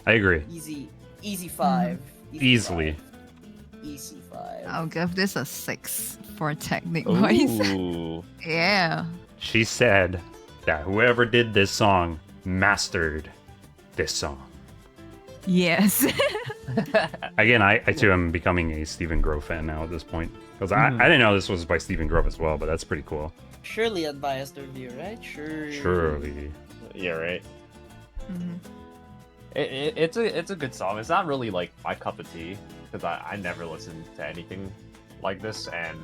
S1: I agree.
S5: Easy 5.
S1: Easily.
S5: 5. Easy 5.
S3: I'll give this a 6 for technique wise.
S4: Ooh.
S3: Yeah.
S1: She said that whoever did this song mastered this song.
S3: Yes.
S1: Again, I too am becoming a Stephen Grove fan now at this point. Because I didn't know this was by Stephen Grove as well, but that's pretty cool.
S5: Surely unbiased review, right?
S1: Surely.
S4: Yeah, right.
S3: Mhm.
S4: It's a good song. It's not really like my cup of tea because I never listened to anything like this, and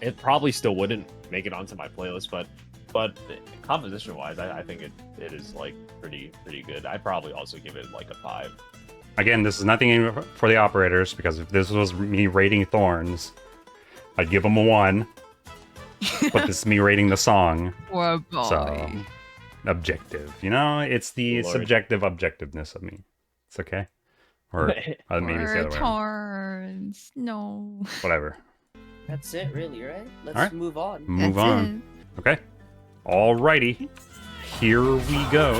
S4: it probably still wouldn't make it onto my playlist. But composition wise, I think it is like pretty good. I'd probably also give it like a 5.
S1: Again, this is nothing for the operators, because if this was me rating Thorns, I'd give them a 1. But this is me rating the song.
S3: Poor boy.
S1: So, objective. You know, it's the
S4: Lord.
S1: subjective objectiveness of me. It's okay. Or maybe it's the other way around.
S3: Turns. No.
S1: Whatever.
S5: That's it, really, right? Let's
S1: Alright.
S5: move on.
S1: Move
S3: That's
S1: on. Okay. Alrighty. Here we go.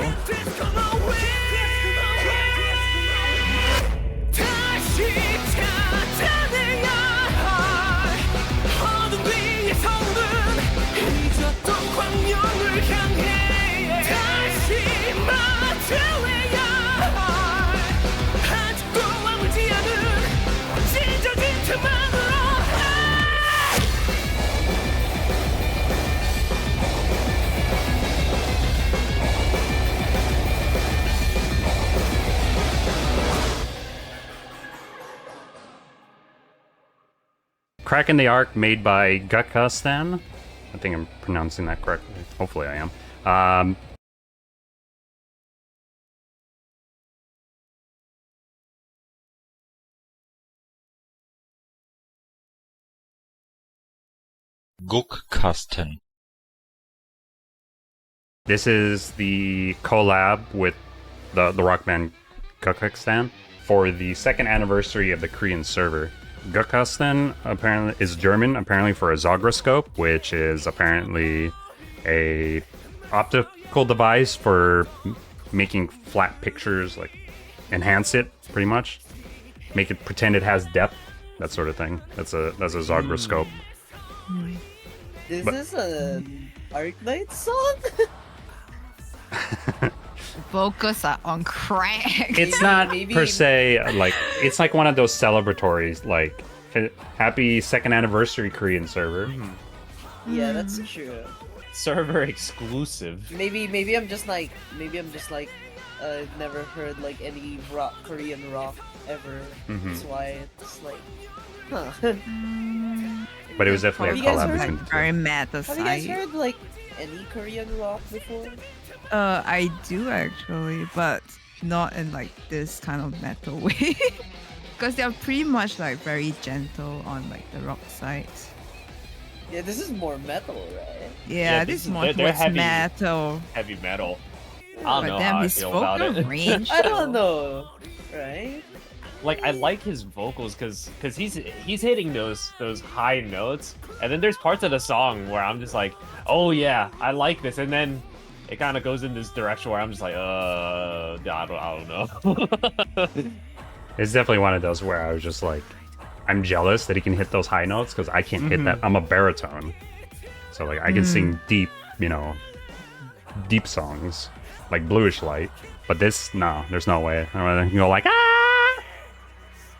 S1: Crack in the Arc, made by Guckkasten. I think I'm pronouncing that correctly. Hopefully I am.
S6: Guckkasten.
S1: This is the collab with the rock band Guckkasten for the 2nd anniversary of the Korean server. Guckkasten apparently is German, apparently for a zogroscope, which is apparently a optical device for making flat pictures, like enhance it pretty much, make it pretend it has depth, that sort of thing. That's a zogroscope.
S5: Is
S1: But-
S5: this an Arknights song?
S3: Vocals are on crack.
S1: It's not
S5: Maybe-
S1: per se like, it's like one of those celebratories, like happy 2nd anniversary Korean server.
S5: Yeah, that's true.
S4: Server exclusive.
S5: Maybe I'm just like I've never heard like any Korean rock ever. That's why it's like, huh.
S1: But it was definitely a
S5: Have you guys
S1: collab
S5: heard-
S1: between
S3: Like
S1: the two.
S3: very meta
S5: Have you guys
S3: side.
S5: heard like any Korean rock before?
S3: I do actually, but not in like this kind of metal way. Because they're pretty much like very gentle on like the rock side.
S5: Yeah, this is more metal, right?
S3: Yeah,
S4: Yeah,
S3: this is
S4: this-
S3: more
S4: they're
S3: towards
S4: heavy.
S3: metal.
S4: Heavy metal. I
S3: But
S4: don't know
S3: then
S4: how I
S3: his
S4: feel about
S3: vocal
S4: it.
S3: range.
S5: I don't know, right?
S4: Like, I like his vocals because he's hitting those high notes, and then there's parts of the song where I'm just like, oh yeah, I like this, and then it kind of goes in this direction where I'm just like, I don't know.
S1: It's definitely one of those where I was just like, I'm jealous that he can hit those high notes, because I can't hit that. I'm a baritone. So like I can sing deep, deep songs, like Bluish Light. But this, no, there's no way. I can go like, ah!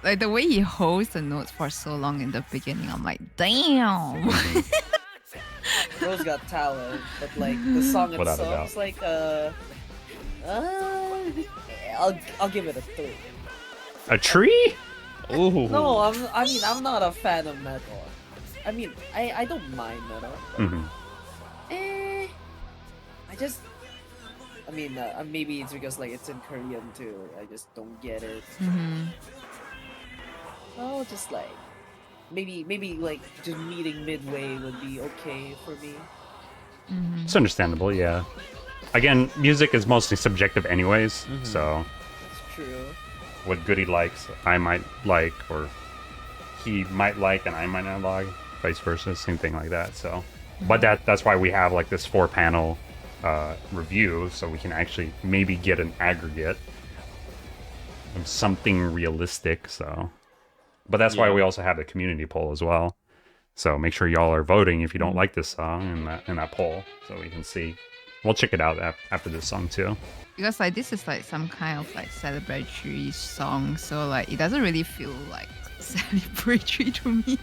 S3: Like the way he holds the notes for so long in the beginning, I'm like, damn.
S5: Bro's got talent, but like the song
S1: Without a
S5: itself
S1: doubt.
S5: is like I'll give it a 3.
S1: A tree?
S4: Ooh.
S5: No, I'm not a fan of metal. I mean, I don't mind metal. But,
S1: Mhm.
S5: I just I mean, maybe it's because like it's in Korean too. I just don't get it.
S3: Mm-hmm.
S5: Oh, just like maybe like just meeting midway would be okay for me.
S3: Mm-hmm.
S1: It's understandable, yeah. Again, music is mostly subjective anyways, so
S5: That's true.
S1: what Goody likes, I might like, or he might like and I might not like, vice versa, same thing like that, so. But that's why we have like this 4-panel review, so we can actually maybe get an aggregate of something realistic, so. But that's why we also have the community poll as well. So make sure y'all are voting if you don't like this song in that poll, so we can see. We'll check it out after this song too.
S3: Because like this is like some kind of like celebratory song, so like it doesn't really feel like celebratory to me.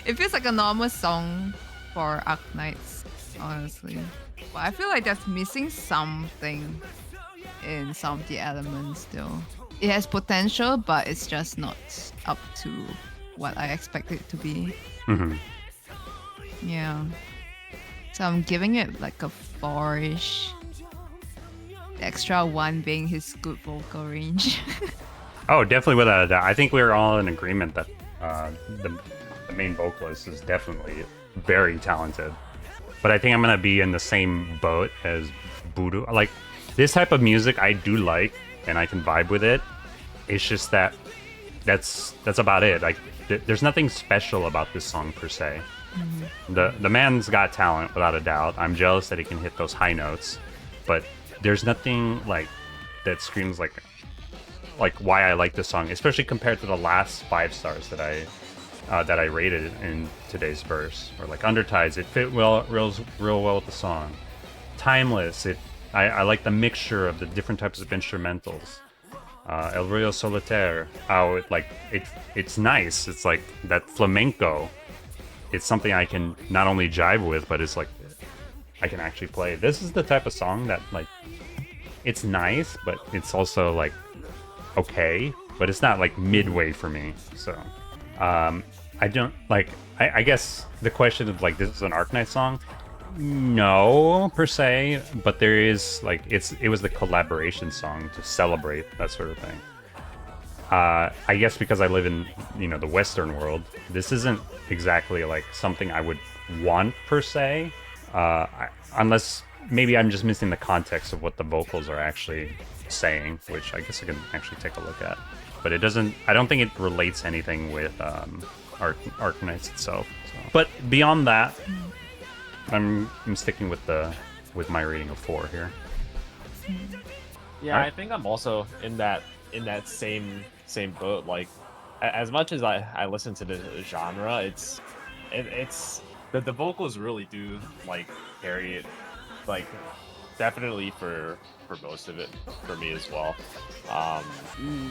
S3: It feels like a normal song for Arknights, honestly. But I feel like that's missing something in some of the elements still. It has potential, but it's just not up to what I expect it to be.
S1: Mm-hmm.
S3: Yeah. So I'm giving it like a 4-ish. The extra 1 being his good vocal range.
S1: Oh, definitely without a doubt. I think we're all in agreement that the main vocalist is definitely very talented. But I think I'm gonna be in the same boat as Budo. Like this type of music, I do like, and I can vibe with it. It's just that that's about it. Like there's nothing special about this song per se. The man's got talent without a doubt. I'm jealous that he can hit those high notes, but there's nothing like that screams like why I like this song, especially compared to the last 5 stars that I rated in today's verse. Or like Undertides, it fit real well with the song. Timeless, I like the mixture of the different types of instrumentals. El Brillo Solitario, how it's nice. It's like that flamenco. It's something I can not only jive with, but it's like I can actually play. This is the type of song that like it's nice, but it's also like okay, but it's not like midway for me. So I don't like. I guess the question of like, this is an Arknight song. No, per se, but there is like it was the collaboration song to celebrate that sort of thing. I guess because I live in the Western world, this isn't exactly like something I would want per se, unless maybe I'm just missing the context of what the vocals are actually saying, which I guess I can actually take a look at. But it doesn't. I don't think it relates anything with Arknights itself. So. But beyond that, I'm sticking with my rating of 4 here.
S4: Yeah, I think I'm also in that same boat. Like, as much as I listen to the genre, it's the vocals really do like carry it, like definitely for most of it for me as well.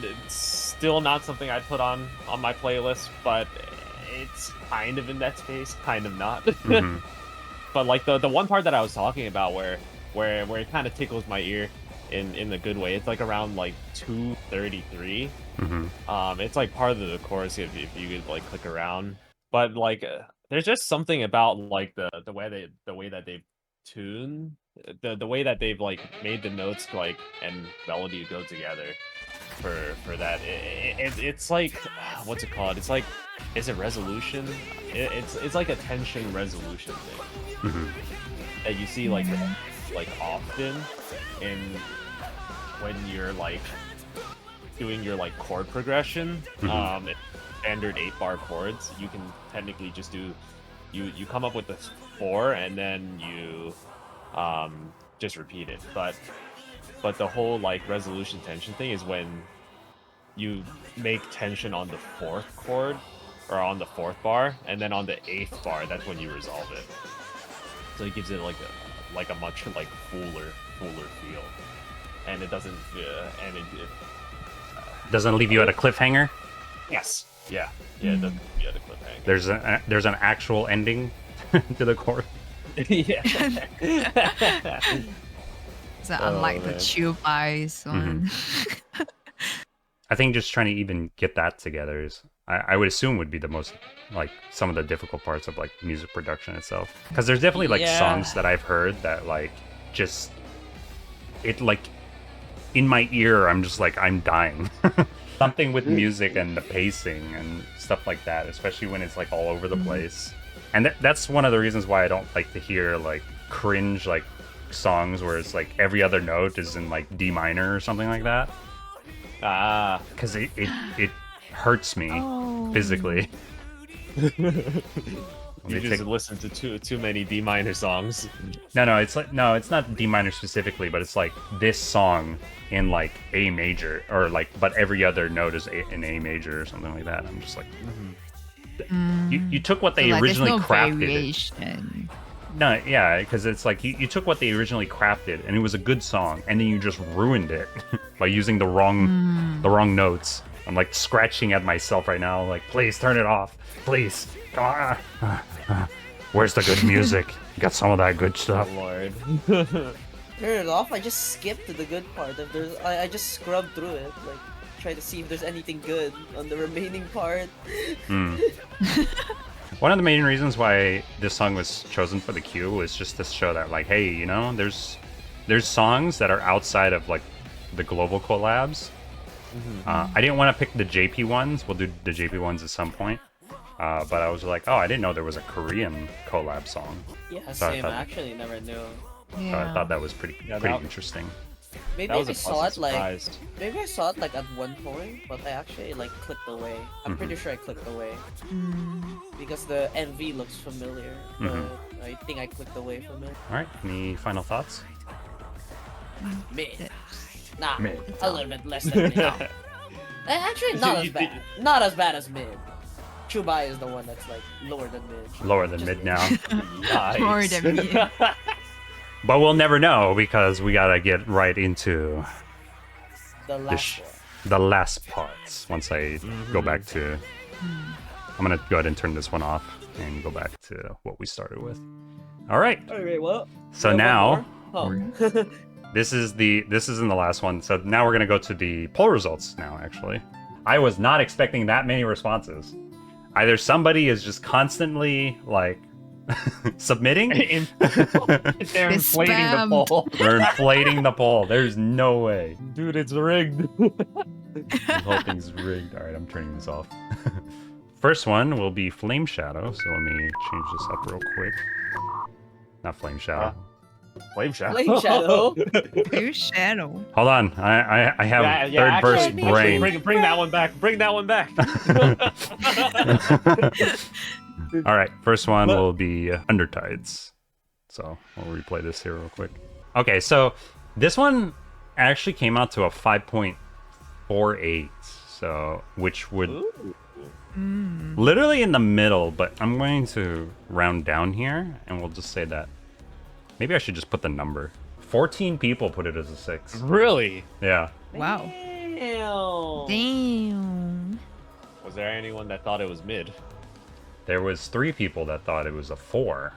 S4: It's still not something I'd put on my playlist, but it's kind of in that space, kind of not.
S1: Mm-hmm.
S4: But like the one part that I was talking about where it kind of tickles my ear in the good way, it's like around like 2:33.
S1: Mm-hmm.
S4: It's like part of the chorus if you could like click around. But like there's just something about like the way that they've tuned the way that they've like made the notes like and melody go together for that. It's like what's it called? It's like, is it resolution? It's like a tension resolution thing that you see like often in when you're like doing your like chord progression. Standard 8-bar chords, you can technically just do you come up with the 4 and then you just repeat it. But the whole like resolution tension thing is when you make tension on the 4th chord or on the 4th bar, and then on the 8th bar, that's when you resolve it. So it gives it like a much like fuller feel, and it doesn't
S1: Doesn't leave you at a cliffhanger.
S4: Yes. Yeah, it doesn't leave you at a cliffhanger.
S1: There's an actual ending to the chord.
S4: Yeah.
S3: So unlike the
S4: man.
S3: Qiu Bai one.
S1: I think just trying to even get that together is, I would assume, would be the most, like, some of the difficult parts of, like, music production itself. Because there's definitely, like,
S2: Yeah.
S1: songs that I've heard that, like, just it like in my ear, I'm just like I'm dying. Something with music and the pacing and stuff like that, especially when it's like all over the place. And that's one of the reasons why I don't like to hear like cringe like songs where it's like every other note is in like D minor or something like that. Because it hurts me physically.
S4: You just listen to too many D minor songs.
S1: No, it's not D minor specifically, but it's like this song in like A major or like, but every other note is in A major or something like that. I'm just like, you took what they originally crafted.
S3: Variation.
S1: No, yeah, because it's like you took what they originally crafted and it was a good song, and then you just ruined it by using the wrong notes. I'm like scratching at myself right now, like, please turn it off, please. Come on. Where's the good music? You got some of that good stuff.
S4: Oh, Lord.
S5: Turn it off. I just skipped to the good part. If there's, I just scrubbed through it, like try to see if there's anything good on the remaining part.
S1: One of the main reasons why this song was chosen for the Q was just to show that, like, hey, you know, there's songs that are outside of like the global collabs. I didn't want to pick the JP ones. We'll do the JP ones at some point. But I was like, oh, I didn't know there was a Korean collab song.
S2: Yeah,
S1: So
S2: same. I actually never knew.
S1: So I thought that was pretty interesting.
S5: Maybe
S4: That was
S5: I
S4: a
S5: saw it
S4: pleasant surprise.
S5: maybe I saw it like at one point, but I actually like clicked away. I'm pretty sure I clicked away because the MV looks familiar. But I think I clicked away from it.
S1: All right, any final thoughts?
S5: Mid. Nah,
S1: Mid.
S5: a little bit less than mid. Actually, not as bad. Not as bad as mid. Qiu Bai is the one that's like lower than mid.
S1: Lower than mid now.
S3: More than me.
S1: But we'll never know because we gotta get right into
S5: The last one.
S1: the last parts. Once I go back to, I'm gonna go ahead and turn this one off and go back to what we started with. All right.
S5: Okay, well.
S1: So now
S5: Oh.
S1: this isn't the last one. So now we're gonna go to the poll results now. Actually, I was not expecting that many responses. Either somebody is just constantly like submitting.
S4: They're inflating the
S3: spam.
S4: poll.
S1: They're inflating the poll. There's no way.
S4: Dude, it's rigged.
S1: The whole thing's rigged. All right, I'm turning this off. First one will be Flame Shadow. So let me change this up real quick. Not Flame Shadow.
S4: Flame Shadow.
S5: Flame Shadow.
S3: Your shadow.
S1: Hold on. I have third burst
S5: actually,
S1: brain.
S4: Bring that one back. Bring that one back.
S1: All right, first one will be Undertides. So we'll replay this here real quick. Okay, so this one actually came out to a 5.48. So which would literally in the middle, but I'm going to round down here, and we'll just say that. Maybe I should just put the number. 14 people put it as a 6.
S4: Really?
S1: Yeah.
S3: Wow.
S5: Damn.
S3: Damn.
S4: Was there anyone that thought it was mid?
S1: There was 3 people that thought it was a 4.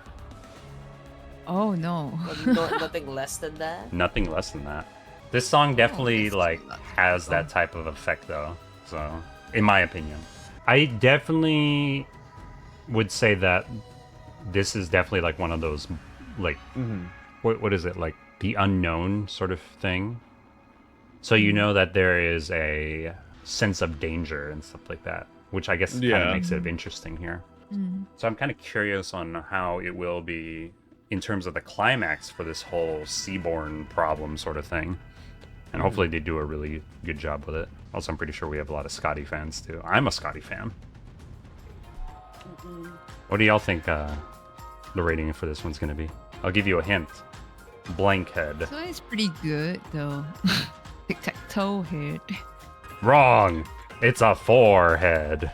S3: Oh no.
S5: Nothing less than that.
S1: Nothing less than that. This song definitely
S3: that's
S1: like
S3: not
S1: has that type of effect though. So, in my opinion, I definitely would say that this is definitely like one of those like what is it, like the unknown sort of thing. So you know that there is a sense of danger and stuff like that, which I guess kind of makes it interesting here. So I'm kind of curious on how it will be in terms of the climax for this whole Seaborn problem sort of thing. And hopefully they do a really good job with it. Also, I'm pretty sure we have a lot of Scotty fans too. I'm a Scotty fan. What do y'all think the rating for this one's going to be? I'll give you a hint. Blank head.
S3: So it's pretty good though. Tic-tac-toe head.
S1: Wrong. It's a 4 head.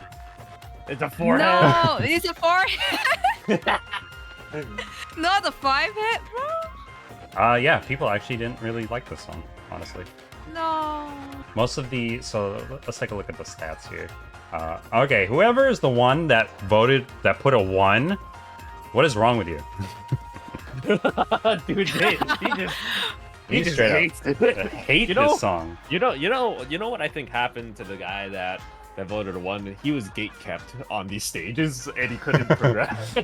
S4: It's a 4 head.
S3: No, it's a 4 head. Not a 5 head, bro.
S1: Yeah, people actually didn't really like this song, honestly.
S3: No.
S1: Most of the... So let's take a look at the stats here. Okay, whoever is the one that voted, that put a 1, what is wrong with you?
S4: Dude, he just
S1: straight
S4: hates
S1: up
S4: it.
S1: hate this song.
S4: You know what I think happened to the guy that voted 1? He was gate kept on these stages and he couldn't progress.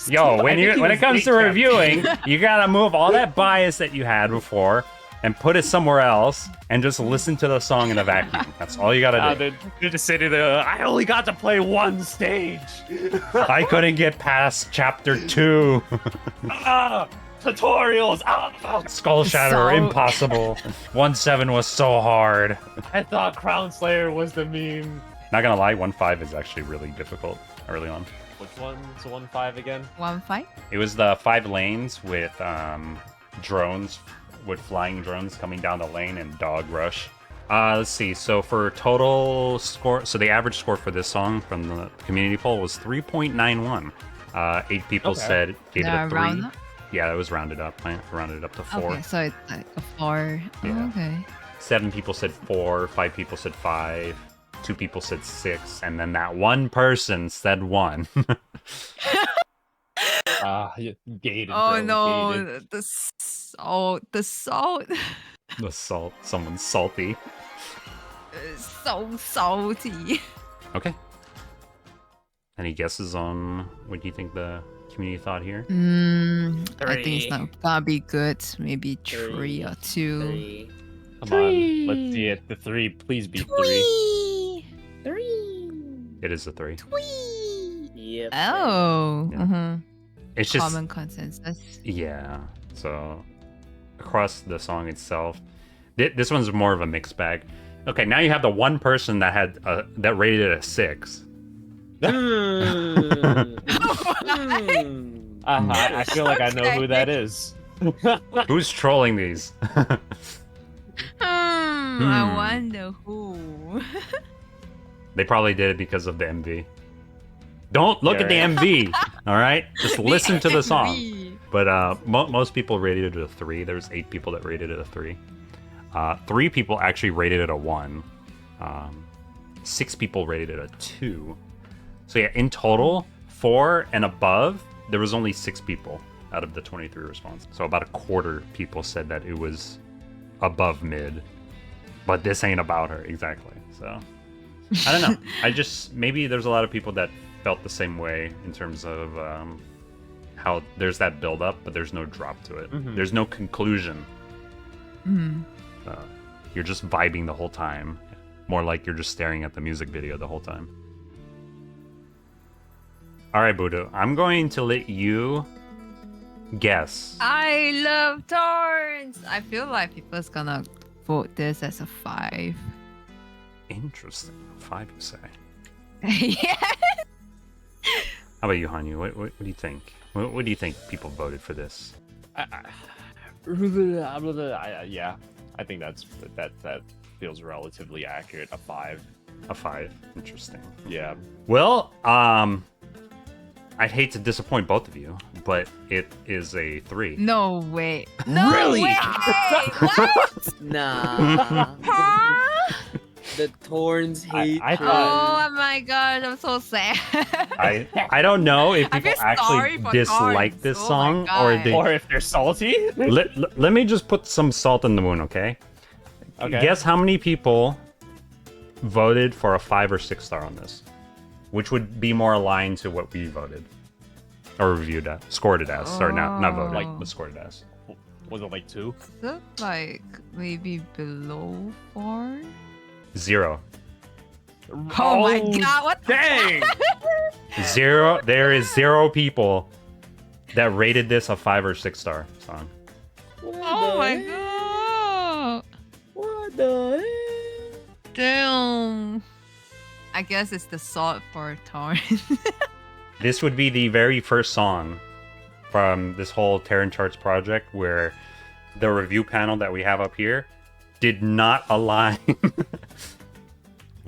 S1: Yo, when
S4: I think he
S1: it
S4: was
S1: comes to
S4: gate-kept.
S1: reviewing, you gotta move all that bias that you had before and put it somewhere else and just listen to the song in a vacuum. That's all you gotta do.
S4: They're just sitting there. I only got to play one stage.
S1: I couldn't get past chapter 2.
S4: Tutorials.
S1: Skull Shatter,
S3: So-
S1: impossible. 1-7 was so hard.
S4: I thought Crown Slayer was the meme.
S1: Not gonna lie, 1-5 is actually really difficult early on.
S4: Which one's 1-5 again?
S3: 1-5.
S1: It was the 5 lanes with drones, with flying drones coming down the lane and dog rush. Let's see. So for total score, so the average score for this song from the community poll was 3.91. 8 people
S4: Okay.
S1: said gave it a 3.
S3: Round up?
S1: Yeah, it was rounded up. I rounded it up to 4.
S3: Okay, so it's like a 4.
S1: Yeah.
S3: Oh, okay.
S1: 7 people said 4. 5 people said 5. 2 people said 6, and then that one person said 1.
S4: Gated.
S3: Oh
S4: bro,
S3: no,
S4: gated.
S3: the salt. The salt
S1: The salt. Someone's salty.
S3: is so salty.
S1: Okay. Any guesses on what do you think the community thought here?
S3: I think it's not gonna be good. Maybe 3
S2: Three.
S3: or 2.
S2: 3.
S4: Come on, let's see it. The 3, please be 3.
S2: 3.
S1: It is a 3.
S2: Yep.
S3: Oh.
S1: Yeah. It's just
S3: Common consensus.
S1: yeah. So across the song itself, this one's more of a mixed bag. Okay, now you have the one person that had that rated it a 6.
S4: I feel like I know who that is.
S1: Who's trolling these?
S3: I wonder who.
S1: They probably did it because of the MV. Don't look at the MV. All right, just listen to the song. But most people rated it a 3. There's 8 people that rated it a 3. 3 people actually rated it a 1. 6 people rated it a 2. So yeah, in total, 4 and above, there was only 6 people out of the 23 responses. So about a quarter people said that it was above mid. But this ain't about her, exactly. So I don't know. Maybe there's a lot of people that felt the same way in terms of how there's that build up, but there's no drop to it.
S4: Mhm.
S1: There's no conclusion.
S3: Mm.
S1: You're just vibing the whole time. More like you're just staring at the music video the whole time. All right, Budo, I'm going to let you guess.
S3: I love Torrents. I feel like people's gonna vote this as a 5.
S1: Interesting. 5, you say.
S3: Yeah.
S1: How about you, Hanyu? What do you think? What do you think people voted for this?
S4: Yeah, I think that feels relatively accurate. A 5.
S1: A 5. Interesting.
S4: Yeah.
S1: Well, I'd hate to disappoint both of you, but it is a 3.
S3: No way. No
S4: Really?
S3: way. What?
S2: Nah.
S3: Huh?
S2: The Torns hate.
S4: I thought-
S3: Oh my god, I'm so sad.
S1: I don't know if
S3: I
S1: people
S3: feel sorry
S1: actually
S3: for
S1: dislike
S3: Torrents.
S1: this
S3: Oh my
S1: song or
S3: God.
S1: they.
S4: Or if they're salty.
S1: Let me just put some salt in the wound, okay?
S4: Okay.
S1: Guess how many people voted for a 5 or 6 star on this, which would be more aligned to what we voted or reviewed as, scored it as, or not voted,
S3: Oh.
S1: but scored it as.
S4: Was it like 2?
S3: Look like maybe below 4.
S1: 0.
S3: Oh my god, what the
S4: Dang!
S1: 0. There is 0 people that rated this a 5 or 6 star song.
S3: Oh my god.
S2: What the heck?
S3: Damn. I guess it's the salt for Torrents.
S1: This would be the very first song from this whole Terran Charts project where the review panel that we have up here did not align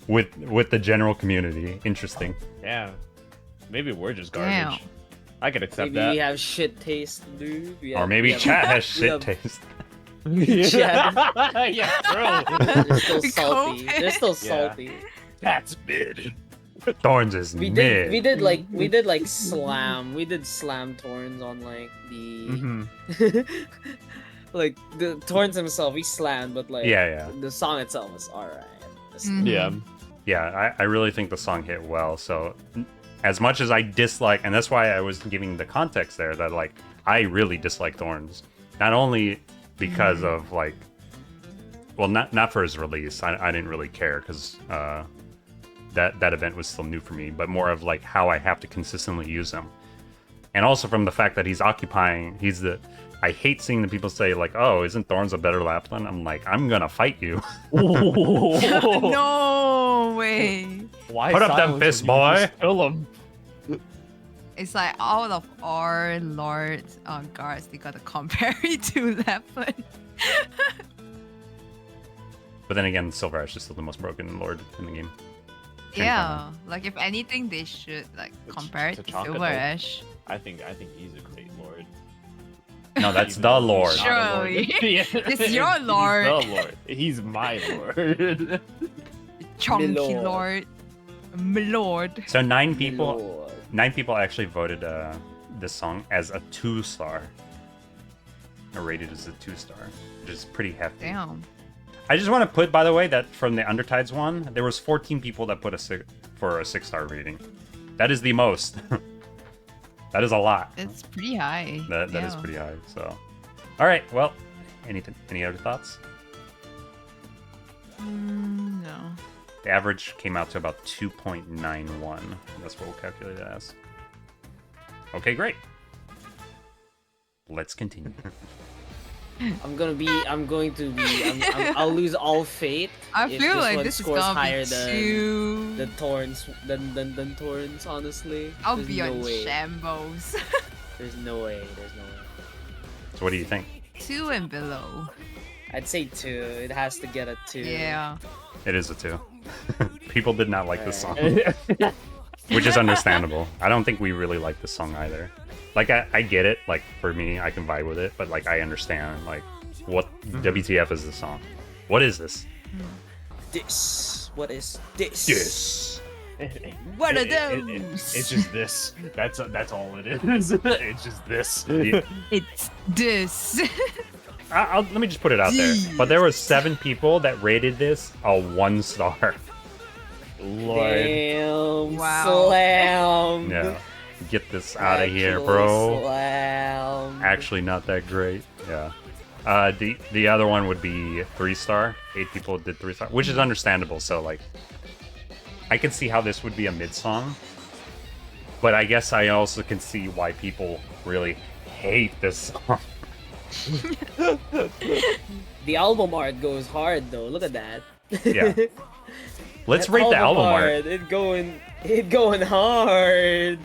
S1: with the general community. Interesting.
S4: Yeah. Maybe we're just garbage.
S3: Damn.
S4: I could accept
S2: Maybe we
S4: that.
S2: have shit taste, dude.
S1: Or maybe chat has
S2: we
S1: shit
S2: have-
S1: taste.
S4: Yeah, true.
S2: They're still salty.
S3: COVID.
S2: They're still
S4: Yeah.
S2: salty.
S4: That's mid.
S1: Thorns is
S2: We
S1: mid.
S2: did like slam. We did slam Torns on like the
S4: Mhm.
S2: like the Torns himself. We slammed, but like
S1: Yeah.
S2: the song itself was alright.
S3: Mhm.
S4: Yeah.
S1: Yeah, I really think the song hit well. So, as much as I dislike, and that's why I was giving the context there that like I really dislike Thorns, not only because of like well, not for his release. I didn't really care because that event was still new for me, but more of like how I have to consistently use him, and also from the fact that he's occupying. I hate seeing the people say like, "Oh, isn't Thorns a better Lapland?" I'm like, I'm gonna fight you.
S3: No way.
S4: Why
S1: Put up them
S4: silence
S1: fists,
S4: when you
S1: boy.
S4: just kill him?
S3: It's like out of our Lord guards, they gotta compare it to Lapland.
S1: But then again, Silver Ash is still the most broken lord in the game.
S3: Yeah, like if anything, they should like compare it to
S4: Tachanka,
S3: Silver
S4: though.
S3: Ash.
S4: I think he's a great lord.
S1: No, that's
S4: Even
S1: the
S4: though he's
S1: lord.
S4: not a lord.
S3: Surely.
S4: Yeah.
S3: It's your lord.
S4: He's the lord. He's my lord.
S3: Chunky
S5: Milord.
S3: Lord. Milord.
S1: So 9 people.
S5: Lord.
S1: 9 people actually voted this song as a 2-star. Or rated as a 2-star, which is pretty hefty.
S3: Damn.
S1: I just want to put, by the way, that from the Undertides one, there was 14 people that put for a 6-star rating. That is the most. That is a lot.
S3: It's pretty high.
S1: That is
S3: Yeah.
S1: pretty high. So, all right. Well, any other thoughts?
S3: No.
S1: The average came out to about 2.91. That's what we'll calculate it as. Okay, great. Let's continue.
S2: I'll lose all faith.
S3: I
S2: if
S3: feel
S2: this
S3: like
S2: one
S3: this is
S2: scores
S3: gonna
S2: higher
S3: be too.
S2: than Torrents than Torrents, honestly.
S3: I'll
S2: There's
S3: be
S2: no
S3: on
S2: way.
S3: shambles.
S2: There's no way.
S1: So what do you think?
S3: 2 and below.
S2: I'd say 2. It has to get a 2.
S3: Yeah.
S1: It is a 2. People did not like this song, which is understandable. I don't think we really like this song either. Like, I get it. Like, for me, I can vibe with it. But, like, I understand, like, what WTF is this song? What is this?
S2: This. What is this?
S1: Yes.
S3: What are
S4: It's just this. That's all it is. It's just this.
S3: It's this.
S1: Let me just put it out there. But there were 7 people that rated this a 1-star.
S4: Lord.
S2: Damn.
S3: Wow.
S2: Slam.
S1: Yeah. Get this out of here, bro.
S2: Slam.
S1: Actually, not that great. Yeah. The other one would be 3-star. 8 people did 3-star, which is understandable. So like, I can see how this would be a mid song, but I guess I also can see why people really hate this song.
S2: The album art goes hard though. Look at that.
S1: Yeah. Let's rate the album art.
S2: It going hard.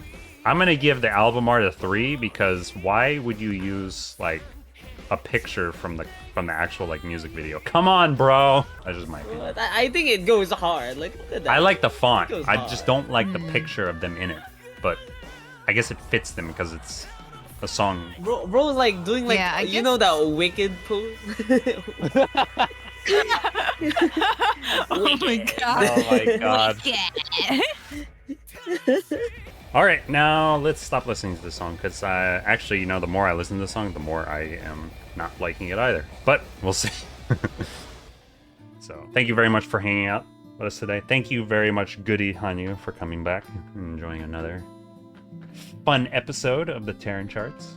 S1: I'm gonna give the album art a 3 because why would you use like a picture from the actual like music video? Come on, bro. That's just my opinion.
S2: I think it goes hard. Like, look at that.
S1: I like the font.
S2: It goes
S1: I
S2: hard.
S1: just don't like the picture of them in it. But I guess it fits them because it's a song.
S2: Bro's like doing like
S3: Yeah, I
S2: you
S3: guess-
S2: know that wicked pose.
S3: Oh my god.
S1: Oh my god. All right, now let's stop listening to this song because actually, you know, the more I listen to the song, the more I am not liking it either. But we'll see. So, thank you very much for hanging out with us today. Thank you very much, Goody Hanyu, for coming back and enjoying another fun episode of the Terran Charts.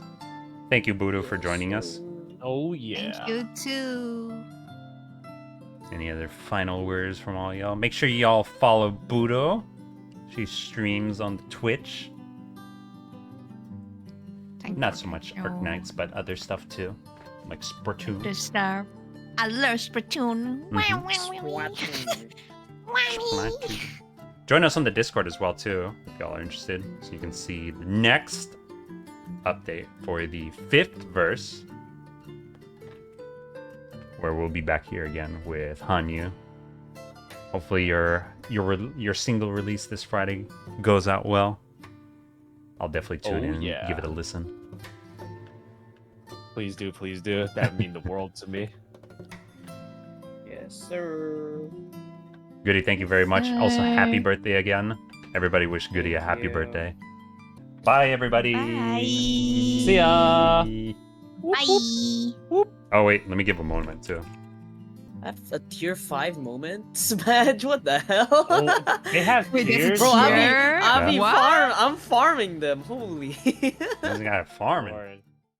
S1: Thank you, Budo, for joining us.
S4: Oh yeah.
S3: Thank you too.
S1: Any other final words from all y'all? Make sure y'all follow Budo. She streams on Twitch.
S3: Thank
S1: Not so much
S3: you.
S1: Arknights, but other stuff too, like Splatoon.
S3: The star. I love Splatoon.
S1: Splatoon. Join us on the Discord as well too, if y'all are interested, so you can see the next update for the 5th verse, where we'll be back here again with Hanyu. Hopefully your single release this Friday goes out well. I'll definitely tune in and
S4: yeah.
S1: give it a listen.
S4: Please do, please do. That'd mean the world to me.
S2: Yes, sir.
S1: Goody, thank you very much. Also, happy
S3: Bye.
S1: birthday again. Everybody wish Goody a
S2: Thank
S1: happy
S2: you.
S1: birthday. Bye, everybody.
S3: Bye.
S4: See ya.
S3: Bye.
S1: Oh, wait, let me give a moment too.
S2: That's a tier 5 moment. Smash, what the hell?
S4: Oh, they have
S3: Wait, there's a
S4: tears.
S2: Bro,
S3: tier?
S2: I'm
S3: What?
S2: farming them. Holy.
S1: I was gonna farm it.
S4: Lord.